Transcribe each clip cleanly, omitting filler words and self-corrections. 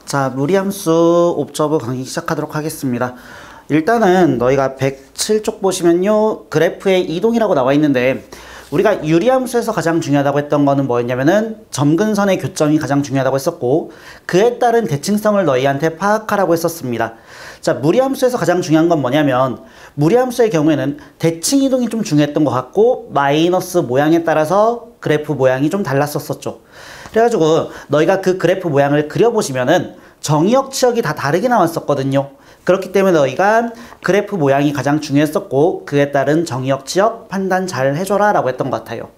자, 무리함수 옵저브 강의 시작하도록 하겠습니다. 일단은 너희가 107쪽 보시면요, 그래프의 이동이라고 나와 있는데, 우리가 유리함수에서 가장 중요하다고 했던 거는 뭐였냐면은 점근선의 교점이 가장 중요하다고 했었고, 그에 따른 대칭성을 너희한테 파악하라고 했었습니다. 자, 무리함수에서 가장 중요한 건 뭐냐면, 무리함수의 경우에는 대칭 이동이 좀 중요했던 것 같고, 마이너스 모양에 따라서 그래프 모양이 좀 달랐었죠. 그래가지고 너희가 그 그래프 모양을 그려보시면은 정의역 치역이 다 다르게 나왔었거든요. 그렇기 때문에 너희가 그래프 모양이 가장 중요했었고, 그에 따른 정의역 치역 판단 잘 해줘라 라고 했던 것 같아요.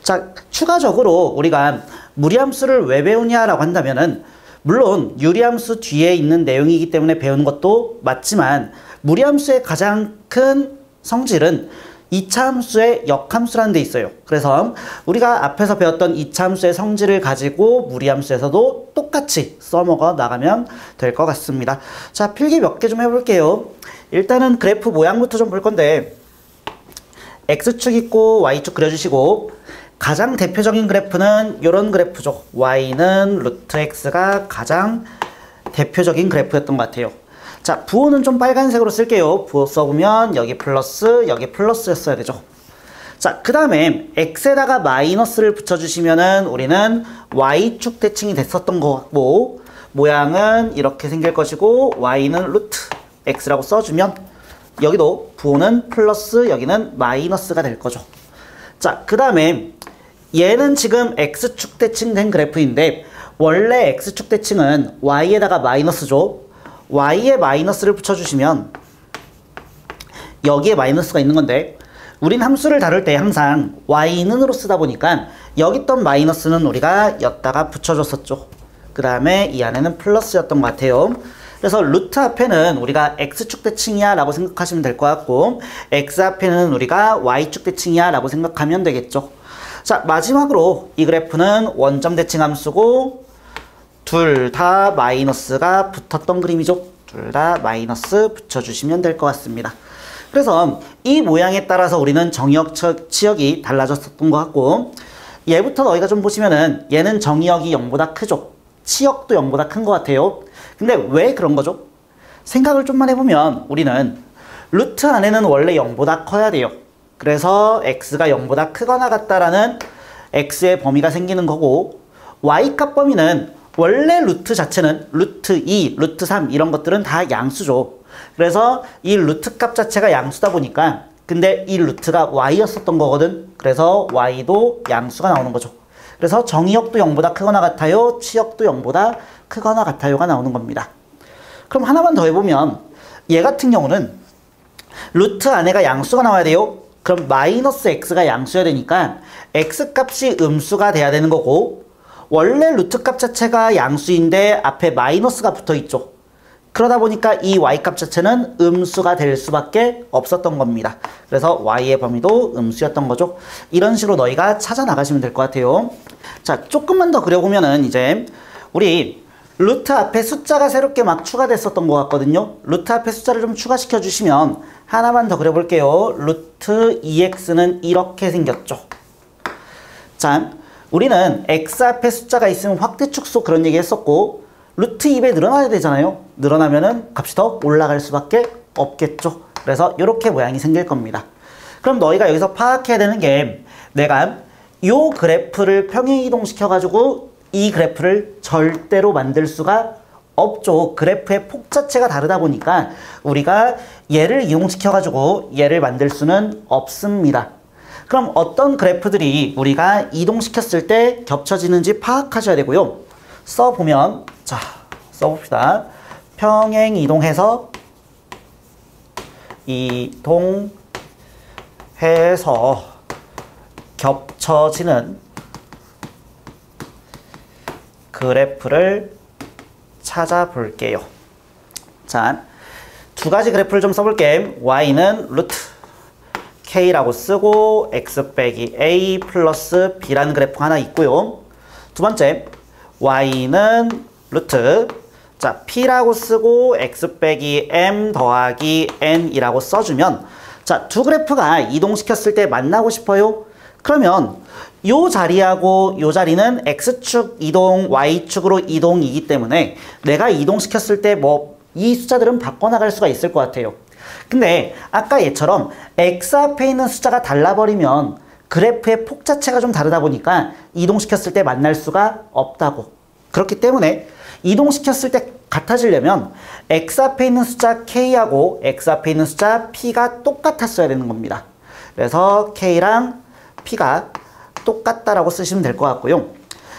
자, 추가적으로 우리가 무리함수를 왜 배우냐라고 한다면은, 물론 유리함수 뒤에 있는 내용이기 때문에 배우는 것도 맞지만, 무리함수의 가장 큰 성질은 2차 함수의 역함수라는 데 있어요. 그래서 우리가 앞에서 배웠던 2차 함수의 성질을 가지고 무리함수에서도 똑같이 써먹어 나가면 될 것 같습니다. 자, 필기 몇 개 좀 해볼게요. 일단은 그래프 모양부터 좀 볼 건데, X축 있고 Y축 그려주시고, 가장 대표적인 그래프는 이런 그래프죠. Y는 루트 X가 가장 대표적인 그래프였던 것 같아요. 자, 부호는 좀 빨간색으로 쓸게요. 부호 써보면 여기 플러스, 여기 플러스였어야 되죠. 자, 그 다음에 X에다가 마이너스를 붙여주시면은 우리는 Y축 대칭이 됐었던 것 같고, 모양은 이렇게 생길 것이고, Y는 루트 X라고 써주면 여기도 부호는 플러스, 여기는 마이너스가 될 거죠. 자, 그 다음에 얘는 지금 X축 대칭된 그래프인데, 원래 X축 대칭은 Y에다가 마이너스죠. Y에 마이너스를 붙여주시면 여기에 마이너스가 있는 건데, 우린 함수를 다룰 때 항상 Y는으로 쓰다 보니까 여기 있던 마이너스는 우리가 여기다가 붙여줬었죠. 그 다음에 이 안에는 플러스였던 것 같아요. 그래서 루트 앞에는 우리가 X축 대칭이야 라고 생각하시면 될 것 같고, X 앞에는 우리가 Y축 대칭이야 라고 생각하면 되겠죠. 자, 마지막으로 이 그래프는 원점 대칭 함수고, 둘 다 마이너스가 붙었던 그림이죠. 둘 다 마이너스 붙여주시면 될 것 같습니다. 그래서 이 모양에 따라서 우리는 정의역 치역이 달라졌었던 것 같고, 얘부터 너희가 좀 보시면은 얘는 정의역이 0보다 크죠. 치역도 0보다 큰 것 같아요. 근데 왜 그런 거죠? 생각을 좀만 해보면 우리는 루트 안에는 원래 0보다 커야 돼요. 그래서 x가 0보다 크거나 같다라는 x의 범위가 생기는 거고, y값 범위는 원래 루트 자체는 루트 2, 루트 3 이런 것들은 다 양수죠. 그래서 이 루트 값 자체가 양수다 보니까, 근데 이 루트가 y였었던 거거든. 그래서 y도 양수가 나오는 거죠. 그래서 정의역도 0보다 크거나 같아요, 치역도 0보다 크거나 같아요가 나오는 겁니다. 그럼 하나만 더 해보면, 얘 같은 경우는 루트 안에가 양수가 나와야 돼요. 그럼 마이너스 x가 양수여야 되니까 x 값이 음수가 돼야 되는 거고, 원래 루트 값 자체가 양수인데 앞에 마이너스가 붙어 있죠. 그러다 보니까 이 y값 자체는 음수가 될 수밖에 없었던 겁니다. 그래서 y의 범위도 음수였던 거죠. 이런 식으로 너희가 찾아 나가시면 될 것 같아요. 자, 조금만 더 그려보면은 이제 우리 루트 앞에 숫자가 새롭게 막 추가됐었던 것 같거든요. 루트 앞에 숫자를 좀 추가시켜 주시면 하나만 더 그려볼게요. 루트 2x는 이렇게 생겼죠. 자, 우리는 x 앞에 숫자가 있으면 확대축소 그런 얘기 했었고, 루트 2배 늘어나야 되잖아요. 늘어나면은 값이 더 올라갈 수밖에 없겠죠. 그래서 이렇게 모양이 생길 겁니다. 그럼 너희가 여기서 파악해야 되는 게, 내가 요 그래프를 평행 이동시켜가지고 이 그래프를 절대로 만들 수가 없죠. 그래프의 폭 자체가 다르다 보니까 우리가 얘를 이용시켜가지고 얘를 만들 수는 없습니다. 그럼 어떤 그래프들이 우리가 이동시켰을 때 겹쳐지는지 파악하셔야 되고요. 써보면, 자, 써봅시다. 평행 이동해서 겹쳐지는 그래프를 찾아볼게요. 자, 두 가지 그래프를 좀 써볼게. y는 루트 k라고 쓰고 x 빼기 a 플러스 b라는 그래프 하나 있고요. 두 번째, y는 루트, 자, p라고 쓰고 x 빼기 m 더하기 n이라고 써주면, 자, 두 그래프가 이동시켰을 때 만나고 싶어요. 그러면 요 자리하고 요 자리는 X축 이동, Y축으로 이동이기 때문에 내가 이동시켰을 때 뭐 이 숫자들은 바꿔나갈 수가 있을 것 같아요. 근데 아까 얘처럼 X 앞에 있는 숫자가 달라버리면 그래프의 폭 자체가 좀 다르다 보니까 이동시켰을 때 만날 수가 없다고. 그렇기 때문에 이동시켰을 때 같아지려면 X 앞에 있는 숫자 K하고 X 앞에 있는 숫자 P가 똑같았어야 되는 겁니다. 그래서 K랑 P가 똑같다라고 쓰시면 될 것 같고요.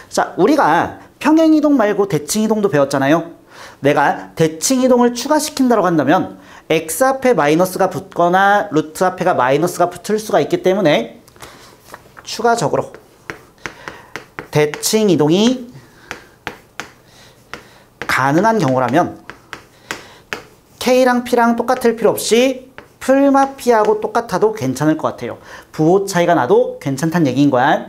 자, 우리가 평행이동 말고 대칭이동도 배웠잖아요. 내가 대칭이동을 추가시킨다고 한다면 X 앞에 마이너스가 붙거나 루트 앞에가 마이너스가 붙을 수가 있기 때문에 추가적으로 대칭이동이 가능한 경우라면 K랑 P랑 똑같을 필요 없이 풀마 P하고 똑같아도 괜찮을 것 같아요. 부호 차이가 나도 괜찮다는 얘기인 거야.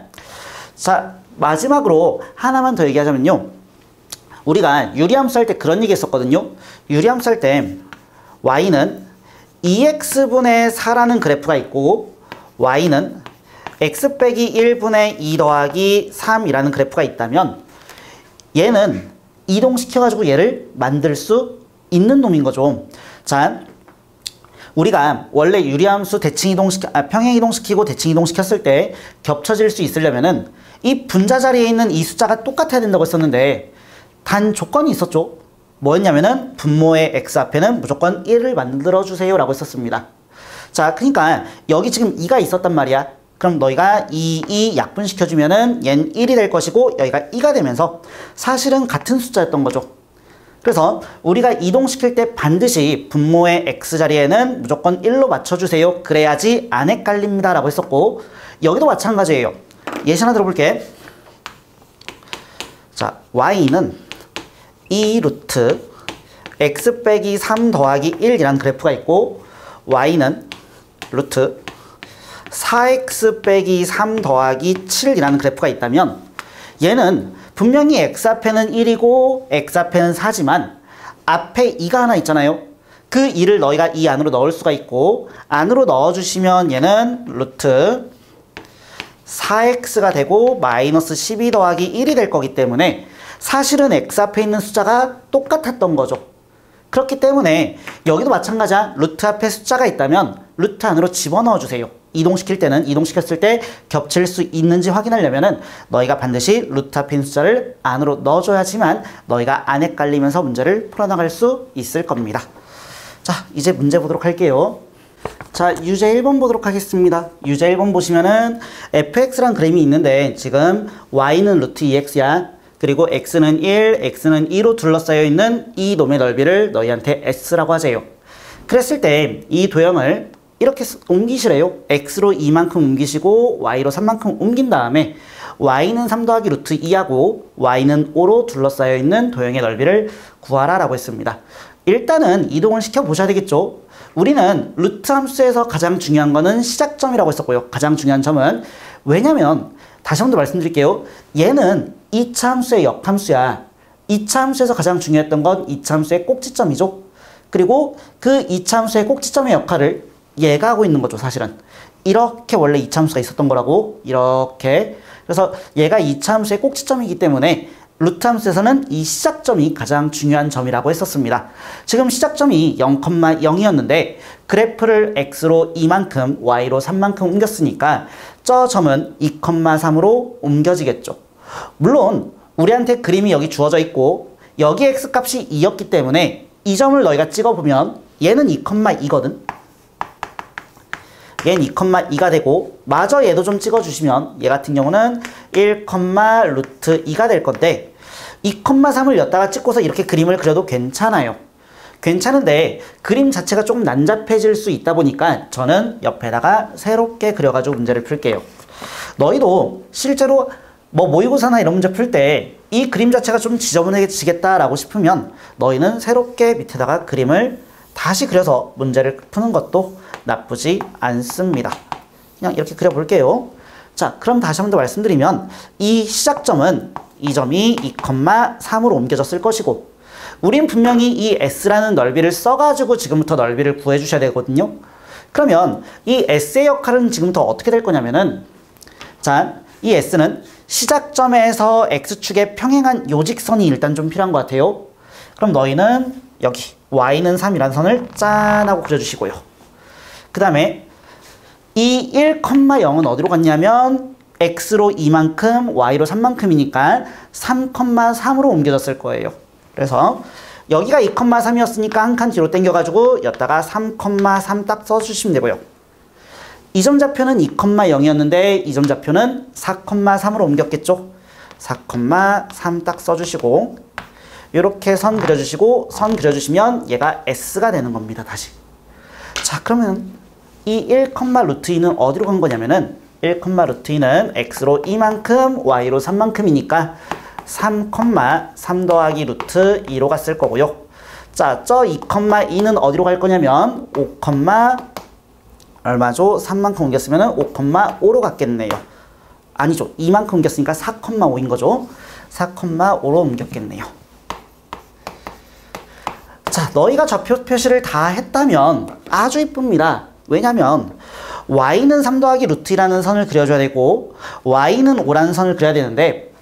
자, 마지막으로 하나만 더 얘기하자면요. 우리가 유리함수 할 때 그런 얘기 했었거든요. 유리함수 할 때 y는 2x분의 4라는 그래프가 있고 y는 x 빼기 1분의 2 더하기 3이라는 그래프가 있다면 얘는 이동시켜가지고 얘를 만들 수 있는 놈인 거죠. 자, 우리가 원래 유리함수 평행이동시키고 대칭이동시켰을 때 겹쳐질 수 있으려면은 이 분자 자리에 있는 이 숫자가 똑같아야 된다고 했었는데 단 조건이 있었죠. 뭐였냐면은 분모의 x 앞에는 무조건 1을 만들어주세요 라고 했었습니다. 자, 그러니까 여기 지금 2가 있었단 말이야. 그럼 너희가 2 약분시켜주면은 얘는 1이 될 것이고 여기가 2가 되면서 사실은 같은 숫자였던 거죠. 그래서 우리가 이동시킬 때 반드시 분모의 x 자리에는 무조건 1로 맞춰주세요. 그래야지 안 헷갈립니다 라고 했었고 여기도 마찬가지예요. 예시 하나 들어볼게. 자, y는 2 루트 x 빼기 3 더하기 1이라는 그래프가 있고 y는 루트 4x 빼기 3 더하기 7이라는 그래프가 있다면 얘는 분명히 x 앞에는 1이고 x 앞에는 4지만 앞에 2가 하나 있잖아요. 그 2를 너희가 이 안으로 넣을 수가 있고 안으로 넣어주시면 얘는 루트 4x가 되고 마이너스 12 더하기 1이 될 거기 때문에 사실은 x 앞에 있는 숫자가 똑같았던 거죠. 그렇기 때문에 여기도 마찬가지야. 루트 앞에 숫자가 있다면 루트 안으로 집어넣어 주세요. 이동시켰을 때 겹칠 수 있는지 확인하려면은 너희가 반드시 루트 앞에 있는 숫자를 안으로 넣어줘야지만 너희가 안 헷갈리면서 문제를 풀어나갈 수 있을 겁니다. 자, 이제 문제 보도록 할게요. 자, 유제 1번 보도록 하겠습니다. 유제 1번 보시면은 fx란 그림이 있는데 지금 y는 루트 2x야. 그리고 x는 1, x는 2로 둘러싸여 있는 이 놈의 넓이를 너희한테 s라고 하세요. 그랬을 때 이 도형을 이렇게 옮기시래요. x로 2만큼 옮기시고 y로 3만큼 옮긴 다음에 y는 3 더하기 루트 2하고 y는 5로 둘러싸여 있는 도형의 넓이를 구하라 라고 했습니다. 일단은 이동을 시켜보셔야 되겠죠. 우리는 루트 함수에서 가장 중요한 거는 시작점이라고 했었고요. 가장 중요한 점은 왜냐면 다시 한 번 더 말씀드릴게요. 얘는 2차 함수의 역함수야. 2차 함수에서 가장 중요했던 건 2차 함수의 꼭지점이죠. 그리고 그 2차 함수의 꼭지점의 역할을 얘가 하고 있는 거죠, 사실은. 이렇게 원래 2차 함수가 있었던 거라고. 이렇게. 그래서 얘가 2차 함수의 꼭지점이기 때문에 루트 함수에서는 이 시작점이 가장 중요한 점이라고 했었습니다. 지금 시작점이 0,0이었는데 그래프를 x로 2만큼, y로 3만큼 옮겼으니까 저 점은 2,3으로 옮겨지겠죠. 물론 우리한테 그림이 여기 주어져 있고 여기 x값이 2였기 때문에 이 점을 너희가 찍어보면 얘는 2,2거든. 얘는 2,2가 되고 마저 얘도 좀 찍어주시면 얘 같은 경우는 1, 루트 2가 될 건데 2,3을 엿다가 찍고서 이렇게 그림을 그려도 괜찮아요. 괜찮은데 그림 자체가 조금 난잡해질 수 있다 보니까 저는 옆에다가 새롭게 그려가지고 문제를 풀게요. 너희도 실제로 뭐 모의고사나 이런 문제 풀 때 이 그림 자체가 좀 지저분해지겠다라고 싶으면 너희는 새롭게 밑에다가 그림을 다시 그려서 문제를 푸는 것도 나쁘지 않습니다. 그냥 이렇게 그려볼게요. 자, 그럼 다시 한 번 더 말씀드리면 이 시작점은 이 점이 2,3으로 옮겨졌을 것이고 우린 분명히 이 s라는 넓이를 써가지고 지금부터 넓이를 구해주셔야 되거든요. 그러면 이 s의 역할은 지금부터 어떻게 될 거냐면은 자, 이 S는 시작점에서 X축에 평행한 요 직선이 일단 좀 필요한 것 같아요. 그럼 너희는 여기 Y는 3이라는 선을 짠 하고 그려주시고요. 그 다음에 이 1,0은 어디로 갔냐면 X로 2만큼, Y로 3만큼이니까 3,3으로 옮겨졌을 거예요. 그래서 여기가 2,3이었으니까 한 칸 뒤로 당겨가지고 여기다가 3,3 딱 써주시면 되고요. 이 점 좌표는 2,0이었는데 이 점 좌표는 4,3으로 옮겼겠죠? 4,3 딱 써주시고 이렇게 선 그려주시고 선 그려주시면 얘가 S가 되는 겁니다. 다시. 자, 그러면 이 1,2는 어디로 간 거냐면은 1,2는 X로 2만큼, Y로 3만큼이니까 3,3 더하기 루트 2로 갔을 거고요. 자, 저 2,2는 어디로 갈 거냐면 5, 얼마죠? 3만큼 옮겼으면 5,5로 갔겠네요. 아니죠. 2만큼 옮겼으니까 4,5인 거죠. 4,5로 옮겼겠네요. 자, 너희가 좌표 표시를 다 했다면 아주 이쁩니다. 왜냐면 Y는 3 더하기 루트 2라는 선을 그려줘야 되고 Y는 5라는 선을 그려야 되는데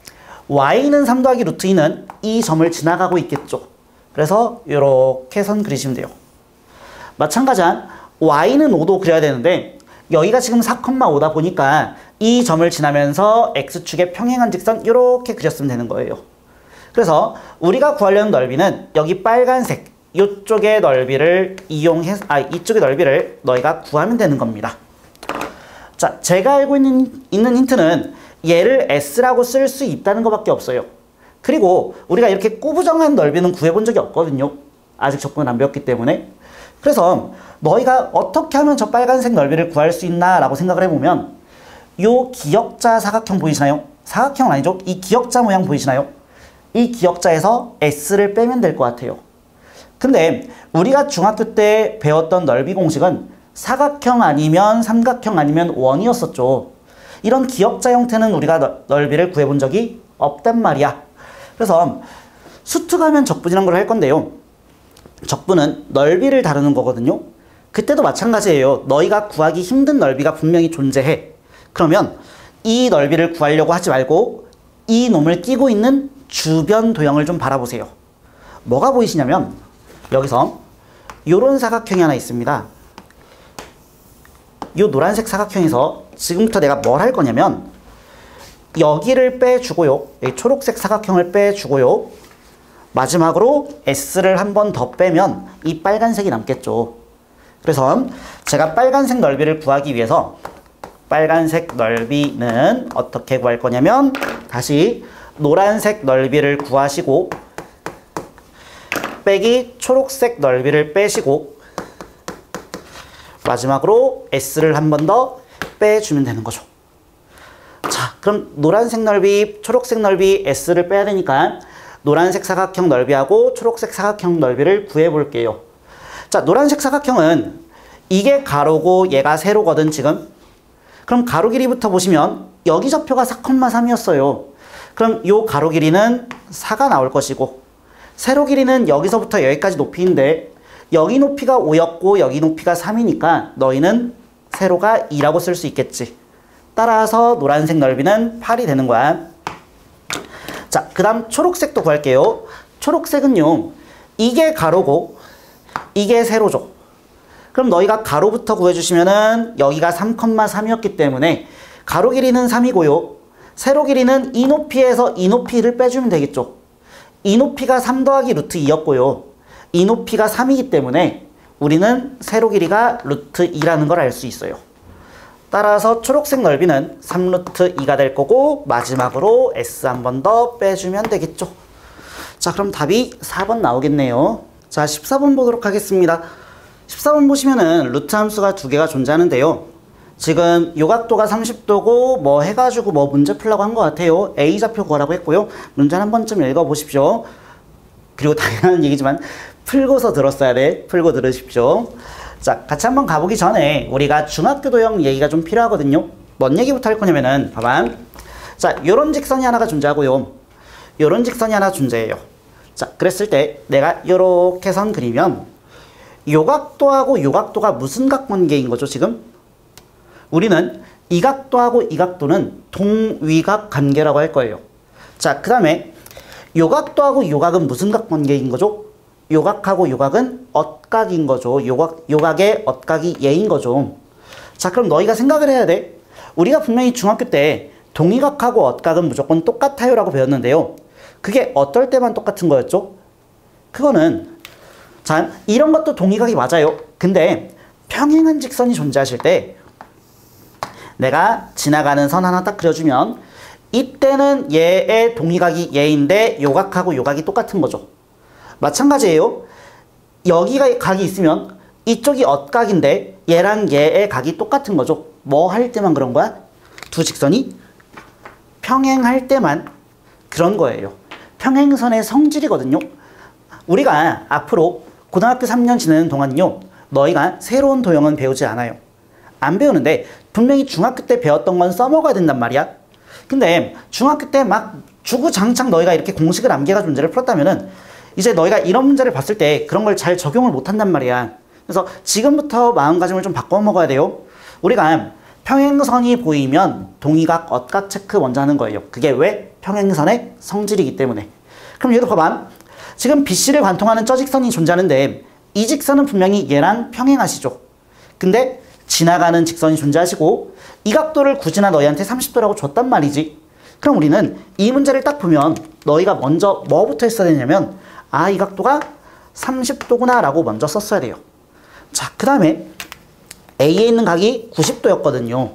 Y는 3 더하기 루트 2는 이 점을 지나가고 있겠죠. 그래서 이렇게 선 그리시면 돼요. 마찬가지한 Y는 5도 그려야 되는데 여기가 지금 4,5다 보니까 이 점을 지나면서 X축에 평행한 직선 이렇게 그렸으면 되는 거예요. 그래서 우리가 구하려는 넓이는 여기 빨간색 이쪽의 넓이를 이용해서 이쪽의 넓이를 너희가 구하면 되는 겁니다. 자, 제가 알고 있는 힌트는 얘를 S라고 쓸 수 있다는 것밖에 없어요. 그리고 우리가 이렇게 꾸부정한 넓이는 구해본 적이 없거든요. 아직 적분을 안 배웠기 때문에. 그래서 너희가 어떻게 하면 저 빨간색 넓이를 구할 수 있나 라고 생각을 해보면 요 기역자 사각형 보이시나요? 사각형은 아니죠. 이 기역자 모양 보이시나요? 이 기역자에서 S를 빼면 될 것 같아요. 근데 우리가 중학교 때 배웠던 넓이 공식은 사각형 아니면 삼각형 아니면 원이었었죠. 이런 기역자 형태는 우리가 넓이를 구해본 적이 없단 말이야. 그래서 수특하면 적분이란 걸 할 건데요. 적분은 넓이를 다루는 거거든요. 그때도 마찬가지예요. 너희가 구하기 힘든 넓이가 분명히 존재해. 그러면 이 넓이를 구하려고 하지 말고 이 놈을 끼고 있는 주변 도형을 좀 바라보세요. 뭐가 보이시냐면 여기서 요런 사각형이 하나 있습니다. 요 노란색 사각형에서 지금부터 내가 뭘 할 거냐면 여기를 빼주고요. 이 초록색 사각형을 빼주고요. 마지막으로 S를 한 번 더 빼면 이 빨간색이 남겠죠. 그래서 제가 빨간색 넓이를 구하기 위해서 빨간색 넓이는 어떻게 구할 거냐면 다시 노란색 넓이를 구하시고 빼기 초록색 넓이를 빼시고 마지막으로 S를 한 번 더 빼주면 되는 거죠. 자, 그럼 노란색 넓이, 초록색 넓이, S를 빼야 되니까 노란색 사각형 넓이하고 초록색 사각형 넓이를 구해볼게요. 자, 노란색 사각형은 이게 가로고 얘가 세로거든 지금. 그럼 가로 길이부터 보시면 여기 좌표가 4,3이었어요. 그럼 요 가로 길이는 4가 나올 것이고 세로 길이는 여기서부터 여기까지 높이인데 여기 높이가 5였고 여기 높이가 3이니까 너희는 세로가 2라고 쓸 수 있겠지. 따라서 노란색 넓이는 8이 되는 거야. 자, 그 다음 초록색도 구할게요. 초록색은요, 이게 가로고 이게 세로죠. 그럼 너희가 가로부터 구해주시면은 여기가 3,3이었기 때문에 가로 길이는 3이고요. 세로 길이는 이 높이에서 이 높이를 빼주면 되겠죠. 이 높이가 3 더하기 루트 2였고요. 이 높이가 3이기 때문에 우리는 세로 길이가 루트 2라는 걸 알 수 있어요. 따라서 초록색 넓이는 3루트 2가 될 거고 마지막으로 S 한 번 더 빼주면 되겠죠. 자, 그럼 답이 4번 나오겠네요. 자, 14번 보도록 하겠습니다. 14번 보시면은 루트 함수가 두 개가 존재하는데요. 지금 요각도가 30도고 뭐 해가지고 뭐 문제 풀라고 한 것 같아요. A좌표 구하라고 했고요. 문제는 한 번쯤 읽어보십시오. 그리고 당연한 얘기지만 풀고서 들었어야 돼. 풀고 들으십시오. 자, 같이 한번 가보기 전에 우리가 중학교 도형 얘기가 좀 필요하거든요. 뭔 얘기부터 할 거냐면은 봐봐. 자, 요런 직선이 하나가 존재하고요. 요런 직선이 하나 존재해요. 자, 그랬을 때 내가 요렇게 선 그리면 요각도하고 요각도가 무슨 각관계인 거죠, 지금? 우리는 이 각도하고 이 각도는 동위각 관계라고 할 거예요. 자, 그 다음에 요 각도하고 요 각은 무슨 각 관계인 거죠? 요 각하고 요 각은 엇각인 거죠. 요 각의 엇각이 얘인 거죠. 자, 그럼 너희가 생각을 해야 돼. 우리가 분명히 중학교 때 동위각하고 엇각은 무조건 똑같아요 라고 배웠는데요. 그게 어떨 때만 똑같은 거였죠? 그거는 자, 이런 것도 동위각이 맞아요. 근데 평행한 직선이 존재하실 때 내가 지나가는 선 하나 딱 그려주면 이때는 얘의 동위각이 얘인데 요 각하고 요 각이 똑같은 거죠. 마찬가지예요. 여기가 각이 있으면 이쪽이 엇각인데 얘랑 얘의 각이 똑같은 거죠. 뭐 할 때만 그런 거야? 두 직선이 평행할 때만 그런 거예요. 평행선의 성질이거든요. 우리가 앞으로 고등학교 3년 지내는 동안요, 너희가 새로운 도형은 배우지 않아요. 안 배우는데 분명히 중학교 때 배웠던 건 써먹어야 된단 말이야. 근데 중학교 때 막 주구장창 너희가 이렇게 공식을 암기해가지고 문제를 풀었다면은 이제 너희가 이런 문제를 봤을 때 그런 걸 잘 적용을 못한단 말이야. 그래서 지금부터 마음가짐을 좀 바꿔 먹어야 돼요. 우리가 평행선이 보이면 동위각, 엇각 체크 먼저 하는 거예요. 그게 왜? 평행선의 성질이기 때문에. 그럼 얘도 봐봐. 지금 BC를 관통하는 저 직선이 존재하는데 이 직선은 분명히 얘랑 평행하시죠. 근데 지나가는 직선이 존재하시고 이 각도를 굳이나 너희한테 30도라고 줬단 말이지. 그럼 우리는 이 문제를 딱 보면 너희가 먼저 뭐부터 했어야 되냐면 아, 이 각도가 30도구나 라고 먼저 썼어야 돼요. 자, 그 다음에 A에 있는 각이 90도였거든요.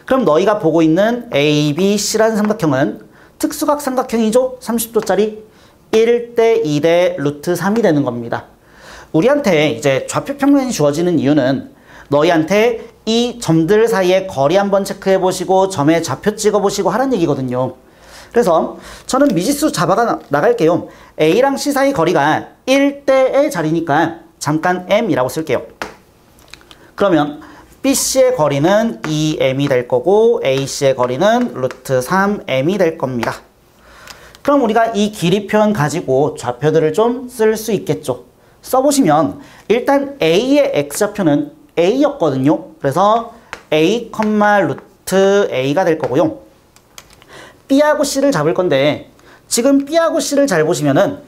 그럼 너희가 보고 있는 ABC라는 삼각형은 특수각 삼각형이죠. 30도짜리 1대 2대 루트 3이 되는 겁니다. 우리한테 이제 좌표 평면이 주어지는 이유는 너희한테 이 점들 사이의 거리 한번 체크해 보시고 점에 좌표 찍어 보시고 하라는 얘기거든요. 그래서 저는 미지수 잡아가 나갈게요. A랑 C 사이 거리가 1대의 자리니까 잠깐 M이라고 쓸게요. 그러면 BC의 거리는 2M이 될 거고 AC의 거리는 루트 3M이 될 겁니다. 그럼 우리가 이 길이 표현 가지고 좌표들을 좀 쓸 수 있겠죠. 써보시면 일단 A의 X좌표는 A였거든요. 그래서 A, 루트 A가 될 거고요. B하고 C를 잡을 건데 지금 B하고 C를 잘 보시면은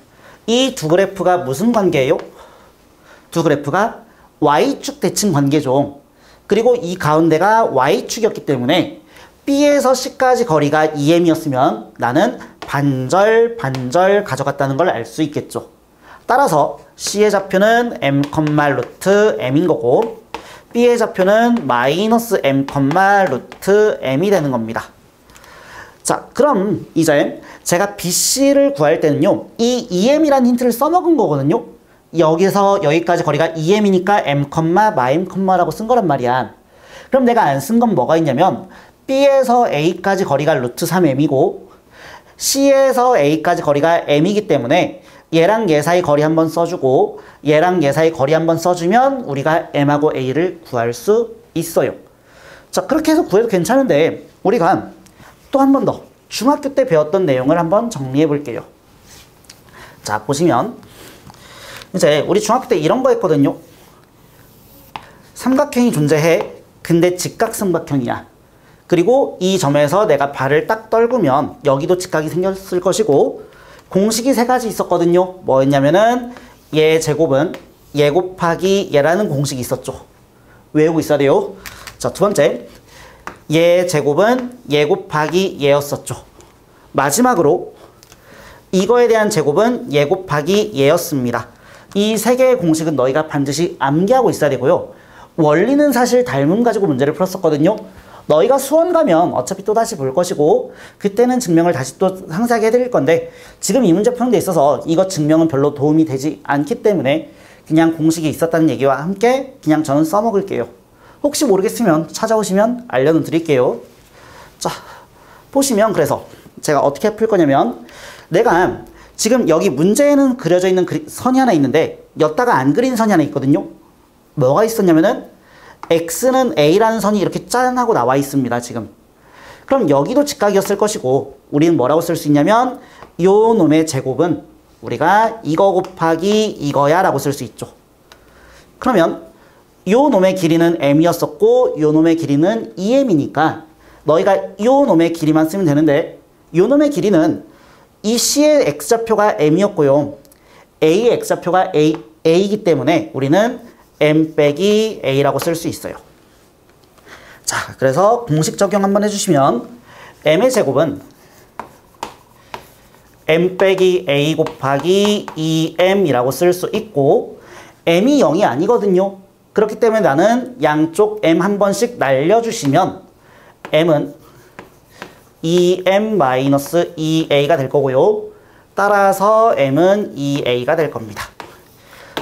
이 두 그래프가 무슨 관계예요? 두 그래프가 Y축 대칭 관계죠. 그리고 이 가운데가 Y축이었기 때문에 B에서 C까지 거리가 2M이었으면 나는 반절 가져갔다는 걸 알 수 있겠죠. 따라서 C의 좌표는 M, 루트 M인 거고 B의 좌표는 마이너스 M, 루트 M이 되는 겁니다. 자, 그럼 이제 제가 BC를 구할 때는요, 이 2M이라는 힌트를 써먹은 거거든요. 여기서 여기까지 거리가 2M이니까 M, 라고 쓴 거란 말이야. 그럼 내가 안 쓴 건 뭐가 있냐면 B에서 A까지 거리가 루트 3M이고 C에서 A까지 거리가 M이기 때문에 얘랑 얘 사이 거리 한번 써주고 얘랑 얘 사이 거리 한번 써주면 우리가 M하고 A를 구할 수 있어요. 자, 그렇게 해서 구해도 괜찮은데 우리가 또 한 번 더 중학교 때 배웠던 내용을 한번 정리해 볼게요. 자, 보시면 이제 우리 중학교 때 이런 거 했거든요. 삼각형이 존재해. 근데 직각삼각형이야. 그리고 이 점에서 내가 발을 딱 떨구면 여기도 직각이 생겼을 것이고 공식이 세 가지 있었거든요. 뭐였냐면은 얘 제곱은 얘 곱하기 얘라는 공식이 있었죠. 외우고 있어야 돼요. 자, 두 번째 얘 제곱은 얘 곱하기 얘였었죠. 마지막으로 이거에 대한 제곱은 얘 곱하기 얘였습니다. 이 세 개의 공식은 너희가 반드시 암기하고 있어야 되고요. 원리는 사실 닮음 가지고 문제를 풀었었거든요. 너희가 수원 가면 어차피 또 다시 볼 것이고 그때는 증명을 다시 또 상세하게 해드릴 건데 지금 이 문제 푸는 데 있어서 이거 증명은 별로 도움이 되지 않기 때문에 그냥 공식이 있었다는 얘기와 함께 그냥 저는 써먹을게요. 혹시 모르겠으면 찾아오시면 알려는 드릴게요. 자, 보시면 그래서 제가 어떻게 풀 거냐면 내가 지금 여기 문제에는 그려져 있는 선이 하나 있는데 였다가 안 그린 선이 하나 있거든요. 뭐가 있었냐면은 X는 A라는 선이 이렇게 짠 하고 나와 있습니다. 지금. 그럼 여기도 직각이었을 것이고 우리는 뭐라고 쓸 수 있냐면 요 놈의 제곱은 우리가 이거 곱하기 이거야 라고 쓸 수 있죠. 그러면 요 놈의 길이는 m이었었고 요 놈의 길이는 2m이니까 너희가 요 놈의 길이만 쓰면 되는데 요 놈의 길이는 이 C의 x좌표가 m이었고요. A의 x좌표가 a이기 때문에 우리는 m 빼기 a라고 쓸 수 있어요. 자, 그래서 공식 적용 한번 해주시면 m의 제곱은 m 빼기 a 곱하기 2m이라고 쓸 수 있고 m이 0이 아니거든요. 그렇기 때문에 나는 양쪽 m 한 번씩 날려주시면 m은 2m-2a가 될 거고요. 따라서 m은 2a가 될 겁니다.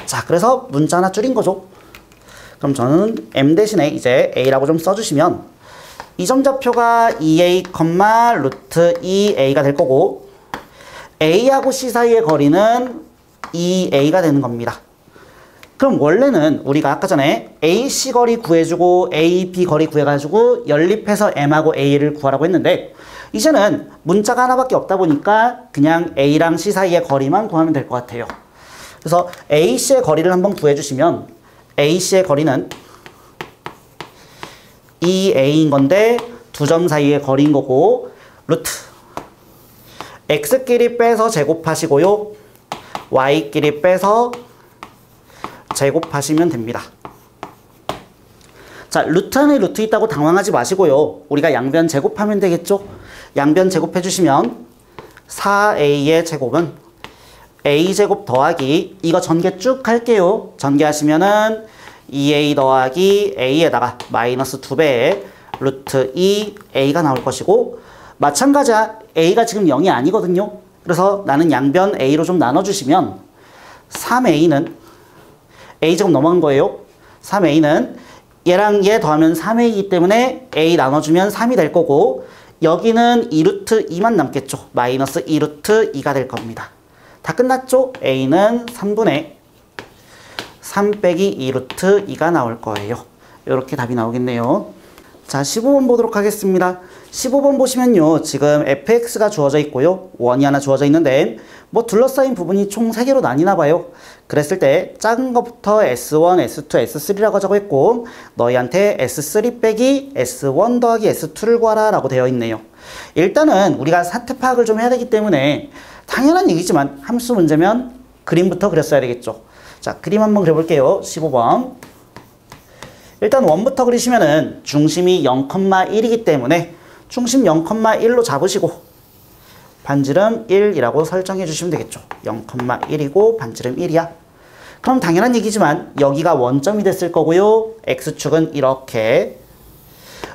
자, 그래서 문자 하나 줄인 거죠. 그럼 저는 m 대신에 이제 a라고 좀 써주시면 이 점좌표가 2a, 루트 2a가 될 거고 a하고 c 사이의 거리는 2a가 되는 겁니다. 그럼 원래는 우리가 아까 전에 AC 거리 구해주고 AB 거리 구해가지고 연립해서 M하고 A를 구하라고 했는데 이제는 문자가 하나밖에 없다 보니까 그냥 A랑 C 사이의 거리만 구하면 될 것 같아요. 그래서 AC의 거리를 한번 구해주시면 AC의 거리는 2A인 건데 두 점 사이의 거리인 거고 루트 X끼리 빼서 제곱하시고요. Y끼리 빼서 제곱하시면 됩니다. 자, 루트 안에 루트 있다고 당황하지 마시고요. 우리가 양변 제곱하면 되겠죠? 양변 제곱해 주시면 4a의 제곱은 a제곱 더하기 이거 전개 쭉 할게요. 전개하시면은 2a 더하기 a에다가 마이너스 2배의 루트 2a가 나올 것이고 마찬가지야. a가 지금 0이 아니거든요. 그래서 나는 양변 a로 좀 나눠주시면 3a는 a제곱 넘어간 거예요. 3a는 얘랑 얘 더하면 3a이기 때문에 a 나눠주면 3이 될 거고 여기는 2루트 2만 남겠죠. 마이너스 2루트 2가 될 겁니다. 다 끝났죠? a는 3분의 3 빼기 2루트 2가 나올 거예요. 이렇게 답이 나오겠네요. 자, 15번 보도록 하겠습니다. 15번 보시면요. 지금 fx가 주어져 있고요. 원이 하나 주어져 있는데 뭐 둘러싸인 부분이 총 3개로 나뉘나 봐요. 그랬을 때 작은 것부터 S1, S2, S3라고 적어있고 너희한테 S3 빼기 S1 더하기 S2를 구하라 라고 되어 있네요. 일단은 우리가 사태 파악을 좀 해야 되기 때문에 당연한 얘기지만 함수 문제면 그림부터 그렸어야 되겠죠. 자, 그림 한번 그려볼게요. 15번. 일단 원부터 그리시면은 중심이 0,1이기 때문에 중심 0,1로 잡으시고 반지름 1이라고 설정해 주시면 되겠죠. 0,1이고 반지름 1이야. 그럼 당연한 얘기지만 여기가 원점이 됐을 거고요. X축은 이렇게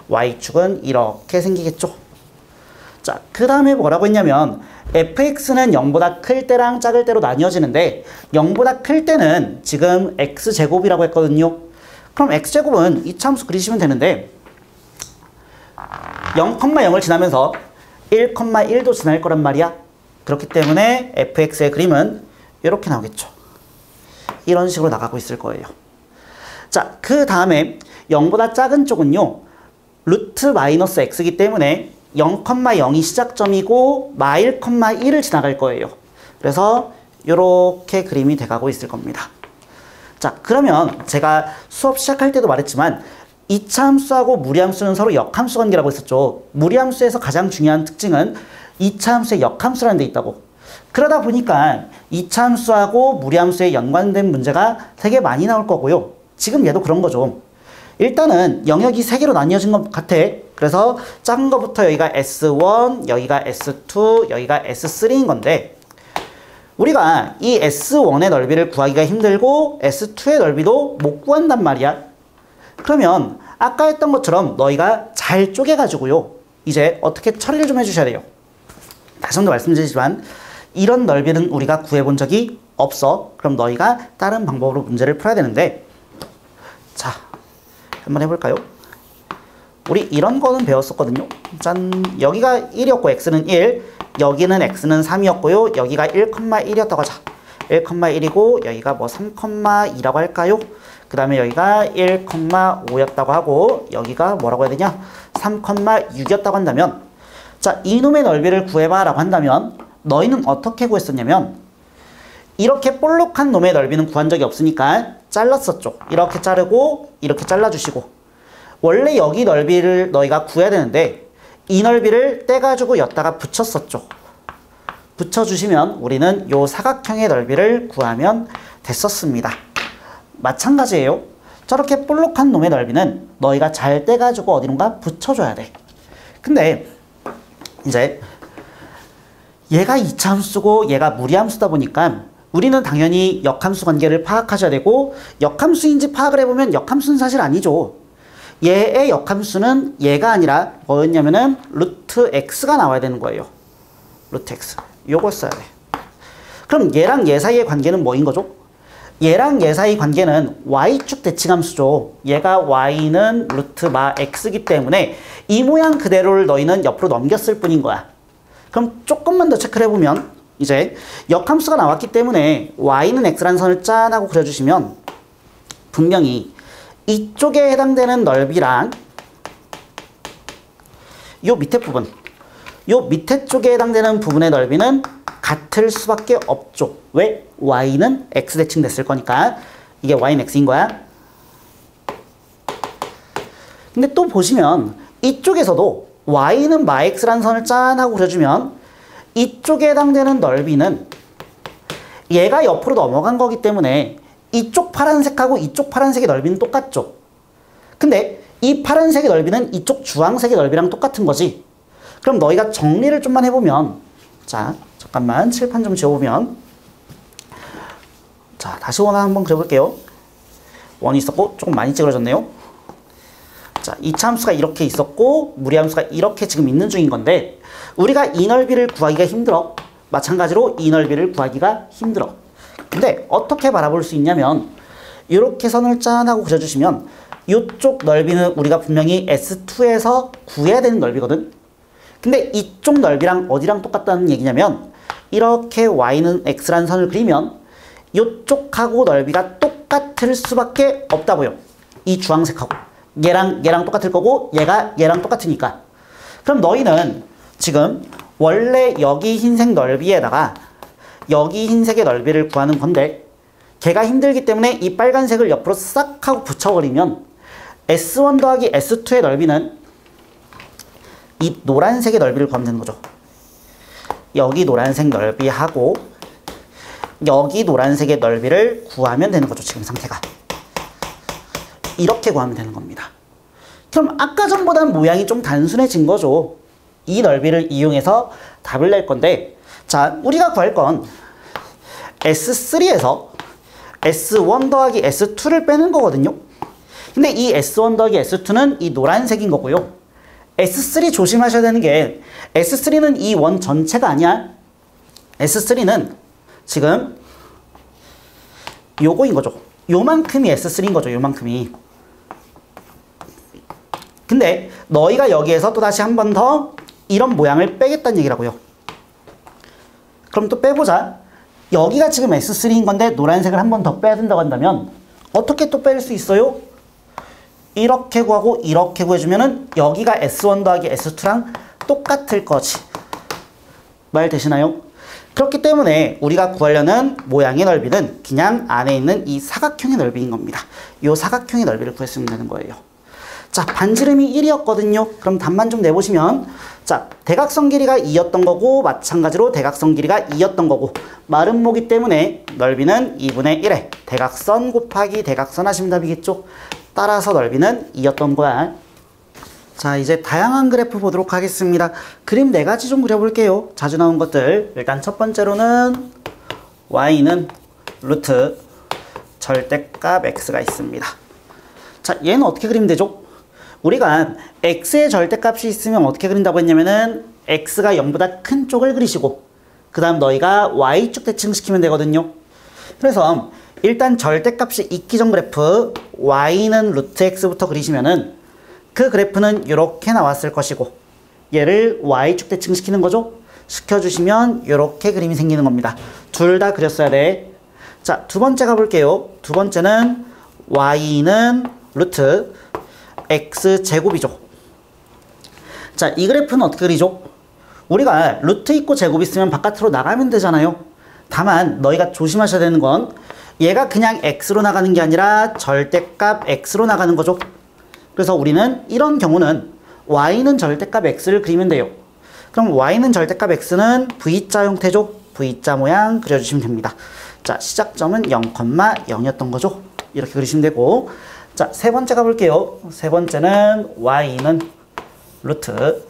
Y축은 이렇게 생기겠죠. 자, 그 다음에 뭐라고 했냐면 fx는 0보다 클 때랑 작을 때로 나뉘어지는데 0보다 클 때는 지금 x제곱이라고 했거든요. 그럼 x제곱은 이차함수 그리시면 되는데 0,0을 지나면서 1,1도 지날 거란 말이야. 그렇기 때문에 fx의 그림은 이렇게 나오겠죠. 이런 식으로 나가고 있을 거예요. 자, 그 다음에 0보다 작은 쪽은요. 루트 마이너스 x이기 때문에 0,0이 시작점이고 마 1,1을 지나갈 거예요. 그래서 이렇게 그림이 돼가고 있을 겁니다. 자, 그러면 제가 수업 시작할 때도 말했지만 이차함수하고 무리함수는 서로 역함수 관계라고 했었죠. 무리함수에서 가장 중요한 특징은 이차함수의 역함수라는 데 있다고. 그러다 보니까 이차함수하고 무리함수에 연관된 문제가 되게 많이 나올 거고요. 지금 얘도 그런 거죠. 일단은 영역이 3개로 나뉘어진 것 같아. 그래서 작은 것부터 여기가 S1, 여기가 S2, 여기가 S3인 건데 우리가 이 S1의 넓이를 구하기가 힘들고 S2의 넓이도 못 구한단 말이야. 그러면 아까 했던 것처럼 너희가 잘 쪼개가지고요. 이제 어떻게 처리를 좀 해주셔야 돼요. 다시 한번 말씀드리지만 이런 넓이는 우리가 구해본 적이 없어. 그럼 너희가 다른 방법으로 문제를 풀어야 되는데 자, 한번 해볼까요? 우리 이런 거는 배웠었거든요. 짠! 여기가 1이었고 x는 1, 여기는 x는 3이었고요. 여기가 1,1이었다고 하자. 1,1이고 여기가 뭐 3,2라고 할까요? 그 다음에 여기가 1,5였다고 하고 여기가 뭐라고 해야 되냐? 3,6이었다고 한다면 자, 이놈의 넓이를 구해봐 라고 한다면 너희는 어떻게 구했었냐면 이렇게 볼록한 놈의 넓이는 구한 적이 없으니까 잘랐었죠. 이렇게 자르고 이렇게 잘라주시고 원래 여기 넓이를 너희가 구해야 되는데 이 넓이를 떼가지고 여기다가 붙였었죠. 붙여주시면 우리는 요 사각형의 넓이를 구하면 됐었습니다. 마찬가지예요. 저렇게 볼록한 놈의 넓이는 너희가 잘 떼가지고 어디론가 붙여줘야 돼. 근데 이제 얘가 이차함수고 얘가 무리함수다 보니까 우리는 당연히 역함수 관계를 파악하셔야 되고 역함수인지 파악을 해보면 역함수는 사실 아니죠. 얘의 역함수는 얘가 아니라 뭐였냐면은 루트 x가 나와야 되는 거예요. 루트 x. 요걸 써야 돼. 그럼 얘랑 얘 사이의 관계는 뭐인 거죠? 얘랑 얘 사이 관계는 y축 대칭함수죠. 얘가 y는 루트 마 x이기 때문에 이 모양 그대로를 너희는 옆으로 넘겼을 뿐인 거야. 그럼 조금만 더 체크를 해보면 이제 역함수가 나왔기 때문에 y는 x라는 선을 짠 하고 그려주시면 분명히 이쪽에 해당되는 넓이랑 요 밑에 부분, 요 밑에 쪽에 해당되는 부분의 넓이는 같을 수밖에 없죠. 왜? y는 x 대칭 됐을 거니까 이게 y는 x인 거야. 근데 또 보시면 이쪽에서도 y는 마 x라는 선을 짠 하고 그려주면 이쪽에 해당되는 넓이는 얘가 옆으로 넘어간 거기 때문에 이쪽 파란색하고 이쪽 파란색의 넓이는 똑같죠. 근데 이 파란색의 넓이는 이쪽 주황색의 넓이랑 똑같은 거지. 그럼 너희가 정리를 좀만 해보면, 자 잠깐만 칠판 좀 지워보면, 자 다시 원 한번 그려볼게요. 원이 있었고 조금 많이 찌그러졌네요. 자, 이차함수가 이렇게 있었고 무리함수가 이렇게 지금 있는 중인 건데 우리가 이 넓이를 구하기가 힘들어. 마찬가지로 이 넓이를 구하기가 힘들어. 근데 어떻게 바라볼 수 있냐면 이렇게 선을 짠 하고 그려주시면 이쪽 넓이는 우리가 분명히 S2에서 구해야 되는 넓이거든. 근데 이쪽 넓이랑 어디랑 똑같다는 얘기냐면 이렇게 y는 x라는 선을 그리면 이쪽하고 넓이가 똑같을 수밖에 없다고요. 이 주황색하고 얘랑 똑같을 거고 얘랑 똑같으니까. 그럼 너희는 지금 원래 여기 흰색 넓이에다가 여기 흰색의 넓이를 구하는 건데 걔가 힘들기 때문에 이 빨간색을 옆으로 싹 하고 붙여버리면 S1 더하기 S2의 넓이는 이 노란색의 넓이를 구하면 되는 거죠. 여기 노란색 넓이하고 여기 노란색의 넓이를 구하면 되는 거죠. 지금 상태가. 이렇게 구하면 되는 겁니다. 그럼 아까 전보다는 모양이 좀 단순해진 거죠. 이 넓이를 이용해서 답을 낼 건데, 자, 우리가 구할 건 S3에서 S1 더하기 S2를 빼는 거거든요. 근데 이 S1 더하기 S2는 이 노란색인 거고요. S3 조심하셔야 되는 게 S3는 이 원 전체가 아니야. S3는 지금 요거인 거죠. 요만큼이 S3인 거죠. 요만큼이. 근데 너희가 여기에서 또 다시 한 번 더 이런 모양을 빼겠다는 얘기라고요. 그럼 또 빼보자. 여기가 지금 S3인 건데 노란색을 한 번 더 빼야 된다고 한다면 어떻게 또 뺄 수 있어요? 이렇게 구하고 이렇게 구해주면은 여기가 S1 더하기 S2랑 똑같을 거지. 말 되시나요? 그렇기 때문에 우리가 구하려는 모양의 넓이는 그냥 안에 있는 이 사각형의 넓이인 겁니다. 이 사각형의 넓이를 구했으면 되는 거예요. 자, 반지름이 1이었거든요. 그럼 답만 좀 내보시면, 자, 대각선 길이가 2였던 거고 마찬가지로 대각선 길이가 2였던 거고 마름모기 때문에 넓이는 2분의 1에 대각선 곱하기 대각선 하시면 답이겠죠. 따라서 넓이는 2였던 거야. 자, 이제 다양한 그래프 보도록 하겠습니다. 그림 4가지 좀 그려볼게요. 자주 나온 것들. 일단 첫 번째로는 y는 루트 절대값 x가 있습니다. 자, 얘는 어떻게 그리면 되죠? 우리가 x의 절대값이 있으면 어떻게 그린다고 했냐면은 x가 0보다 큰 쪽을 그리시고 그 다음 너희가 y축 대칭시키면 되거든요. 그래서 일단 절대값이 있기 전 그래프 y는 루트 x부터 그리시면은 그 그래프는 이렇게 나왔을 것이고 얘를 y축 대칭시키는 거죠. 시켜주시면 이렇게 그림이 생기는 겁니다. 둘 다 그렸어야 돼. 자, 두 번째 가볼게요. 두 번째는 y는 루트 x제곱이죠. 자, 이 그래프는 어떻게 그리죠? 우리가 루트 있고 제곱 있으면 바깥으로 나가면 되잖아요. 다만 너희가 조심하셔야 되는 건 얘가 그냥 x로 나가는 게 아니라 절대값 x로 나가는 거죠. 그래서 우리는 이런 경우는 y는 절대값 x를 그리면 돼요. 그럼 y는 절대값 x는 V자 형태죠. V자 모양 그려주시면 됩니다. 자, 시작점은 0,0이었던 거죠. 이렇게 그리시면 되고, 자, 세 번째 가볼게요. 세 번째는 y는 루트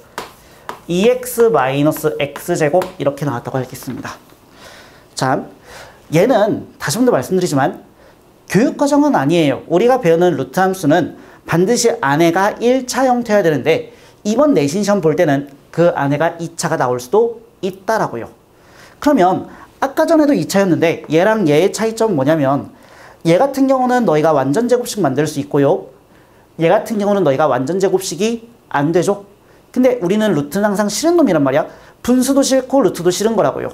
2x-x제곱 이렇게 나왔다고 하겠습니다. 자, 얘는 다시 한 번 더 말씀드리지만 교육과정은 아니에요. 우리가 배우는 루트 함수는 반드시 안에가 1차 형태여야 되는데 이번 내신 시험 볼 때는 그 안에가 2차가 나올 수도 있다라고요. 그러면 아까 전에도 2차였는데 얘랑 얘의 차이점은 뭐냐면 얘 같은 경우는 너희가 완전 제곱식 만들 수 있고요. 얘 같은 경우는 너희가 완전 제곱식이 안 되죠. 근데 우리는 루트는 항상 싫은 놈이란 말이야. 분수도 싫고 루트도 싫은 거라고요.